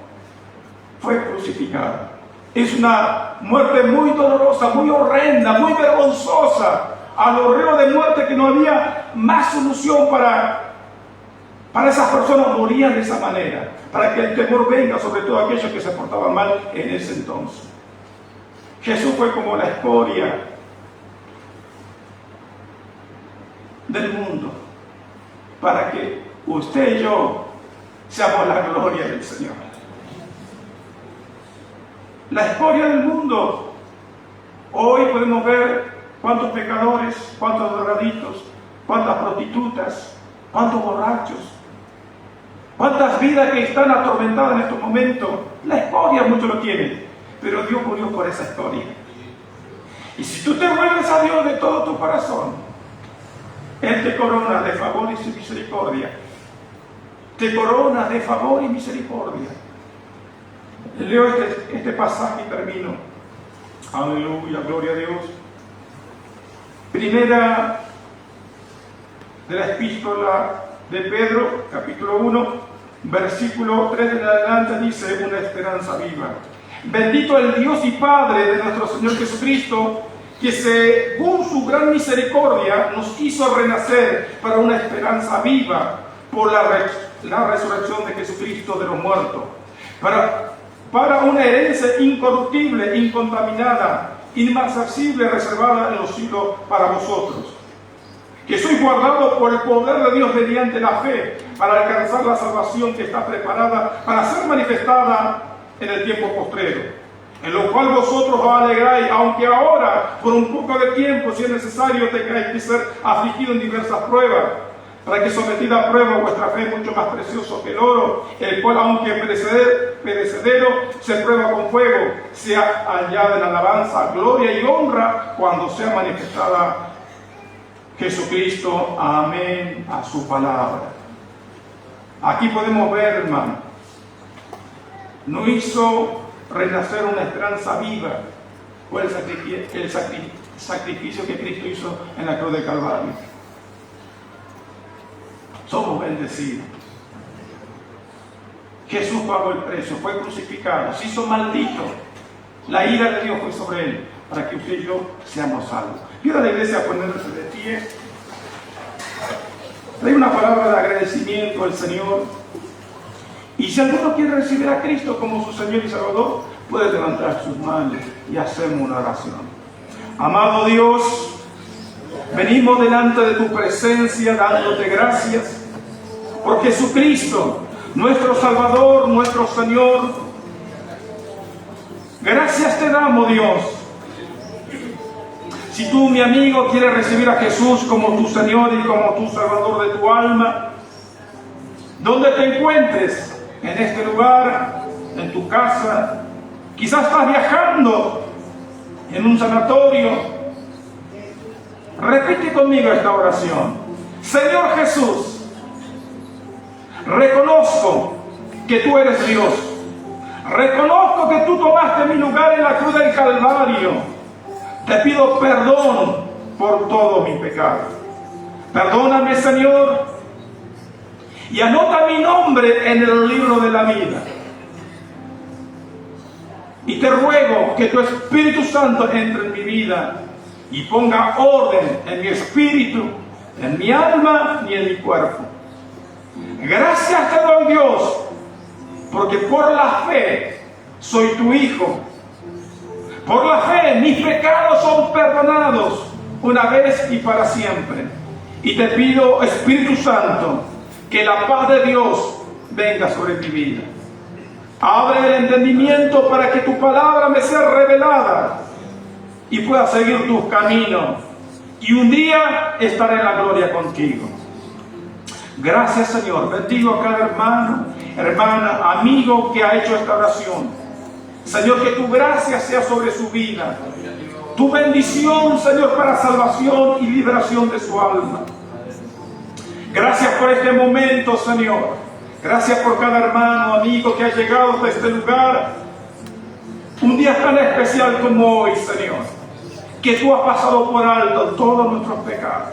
fue crucificado. Es una muerte muy dolorosa, muy horrenda, muy vergonzosa. Al horror de muerte que no había más solución para esas personas. Morían de esa manera, para que el temor venga sobre todo aquellos que se portaban mal en ese entonces. Jesús fue como la escoria del mundo, para que usted y yo seamos la gloria del Señor. La escoria del mundo. Hoy podemos ver cuántos pecadores, cuántos drogadictos, cuántas prostitutas, cuántos borrachos, cuántas vidas que están atormentadas en estos momentos. La escoria muchos lo tienen, pero Dios murió por esa escoria. Y si tú te vuelves a Dios de todo tu corazón, Él te corona de favor y su misericordia. te corona de favor y misericordia. Leo este pasaje y termino. Aleluya, gloria a Dios. Primera de la epístola de Pedro, capítulo 1, versículo 3 en adelante, dice: una esperanza viva. Bendito el Dios y Padre de nuestro Señor Jesucristo, que según su gran misericordia nos hizo renacer para una esperanza viva por la resurrección de Jesucristo de los muertos, para una herencia incorruptible, incontaminada, inmarcesible, reservada en los siglos para vosotros, que sois guardados por el poder de Dios mediante la fe, para alcanzar la salvación que está preparada para ser manifestada en el tiempo postrero, en lo cual vosotros os alegráis, aunque ahora, por un poco de tiempo, si es necesario, tengáis que ser afligidos en diversas pruebas, para que sometida a prueba vuestra fe, mucho más precioso que el oro, el cual, aunque perecedero, se prueba con fuego, sea hallada en alabanza, gloria y honra cuando sea manifestada Jesucristo. Amén a su palabra. Aquí podemos ver, hermano, no hizo renacer una esperanza viva por el sacrificio que Cristo hizo en la cruz de Calvario. Somos bendecidos. Jesús pagó el precio, fue crucificado, se hizo maldito. La ira de Dios fue sobre él, para que usted y yo seamos salvos. Pido a la iglesia a ponerse de pie. Trae una palabra de agradecimiento al Señor. Y si alguno quiere recibir a Cristo como su Señor y Salvador, puede levantar sus manos y hacemos una oración. Amado Dios, venimos delante de tu presencia dándote gracias por Jesucristo, nuestro Salvador, nuestro Señor. Gracias te damos, Dios. Si tú, mi amigo, quieres recibir a Jesús como tu Señor y como tu Salvador de tu alma, donde te encuentres, en este lugar, en tu casa, quizás estás viajando en un sanatorio, repite conmigo esta oración. Señor Jesús, reconozco que tú eres Dios. Reconozco que tú tomaste mi lugar en la cruz del Calvario. Te pido perdón por todo mi pecado. Perdóname, Señor, y anota mi nombre en el libro de la vida. Y te ruego que tu Espíritu Santo entre en mi vida y ponga orden en mi espíritu, en mi alma y en mi cuerpo. Gracias te doy, Dios, porque por la fe soy tu hijo. Por la fe mis pecados son perdonados una vez y para siempre. Y te pido, Espíritu Santo, que la paz de Dios venga sobre mi vida. Abre el entendimiento para que tu palabra me sea revelada y pueda seguir tus caminos. Y un día estaré en la gloria contigo. Gracias, Señor. Bendigo a cada hermano, hermana, amigo que ha hecho esta oración. Señor, que tu gracia sea sobre su vida. Tu bendición, Señor, para salvación y liberación de su alma. Gracias por este momento, Señor. Gracias por cada hermano, amigo que ha llegado hasta este lugar. Un día tan especial como hoy, Señor. Que tú has pasado por alto todos nuestros pecados.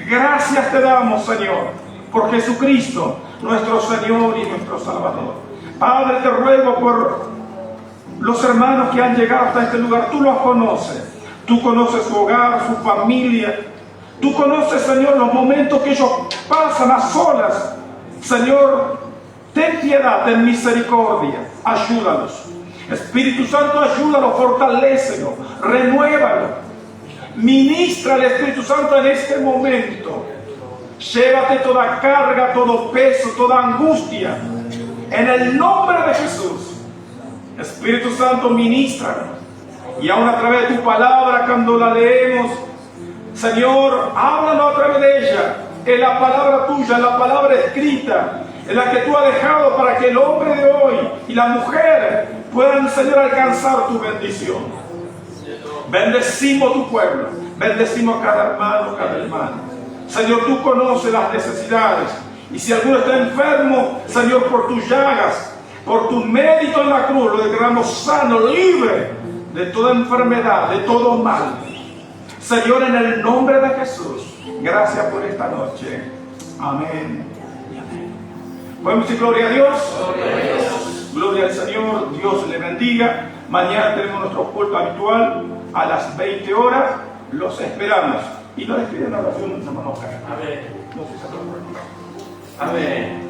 Gracias te damos, Señor, por Jesucristo, nuestro Señor y nuestro Salvador. Padre, te ruego por los hermanos que han llegado hasta este lugar. Tú los conoces. Tú conoces su hogar, su familia. Tú conoces, Señor, los momentos que ellos pasan a solas. Señor, ten piedad, ten misericordia. Ayúdalos. Espíritu Santo, ayúdalo, fortalécelo, renuévalo. Ministra al Espíritu Santo en este momento. Llévate toda carga, todo peso, toda angustia. En el nombre de Jesús. Espíritu Santo, ministra. Y aún a través de tu palabra, cuando la leemos, Señor, háblanos a través de ella. En la palabra tuya, en la palabra escrita, en la que tú has dejado para que el hombre de hoy y la mujer puedan, Señor, alcanzar tu bendición. Bendecimos tu pueblo, bendecimos a cada hermano, cada hermana. Señor, tú conoces las necesidades Y si alguno está enfermo, Señor, por tus llagas, por tus méritos en la cruz, lo declaramos sano, libre de toda enfermedad, de todo mal. Señor, en el nombre de Jesús, gracias por esta noche. Amén y amén. Podemos decir gloria a Dios. Gloria a Dios. Gloria al Señor. Dios le bendiga. Mañana tenemos nuestro culto habitual a las 20 horas. Los esperamos. Y nos despiden la oración de hermano Oscar. Amén. No sé si Amén.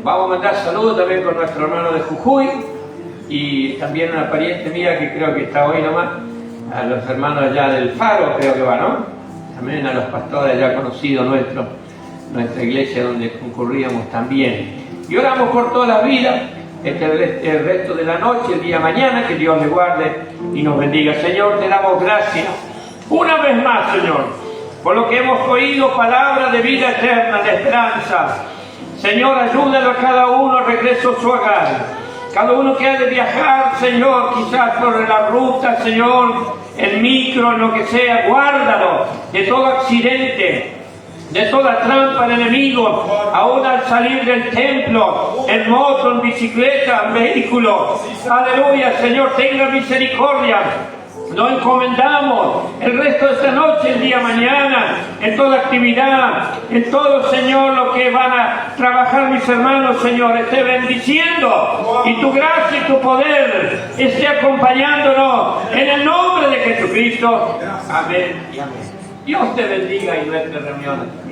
Vamos a mandar saludos también con nuestro hermano de Jujuy y también una pariente mía que creo que está hoy nomás, a los hermanos allá del Faro, creo que va, ¿no? También a los pastores ya conocidos nuestra iglesia donde concurríamos también. Y oramos por toda la vida, el resto de la noche, el día mañana, que Dios le guarde y nos bendiga. Señor, te damos gracias una vez más, Señor, por lo que hemos oído, palabra de vida eterna, de esperanza. Señor, ayúdalo a cada uno, regreso a su hogar. Cada uno que ha de viajar, Señor, quizás por la ruta, Señor, en micro, en lo que sea, guárdalo de todo accidente, de toda trampa del enemigo, aún al salir del templo, en moto, en bicicleta, en vehículo. Aleluya, Señor, tenga misericordia. Lo encomendamos el resto de esta noche, el día mañana, en toda actividad, en todo, Señor, lo que van a trabajar mis hermanos, Señor, esté bendiciendo y tu gracia y tu poder esté acompañándonos en el nombre de Jesucristo. Amén y amén. Dios te bendiga y nuestra reunión.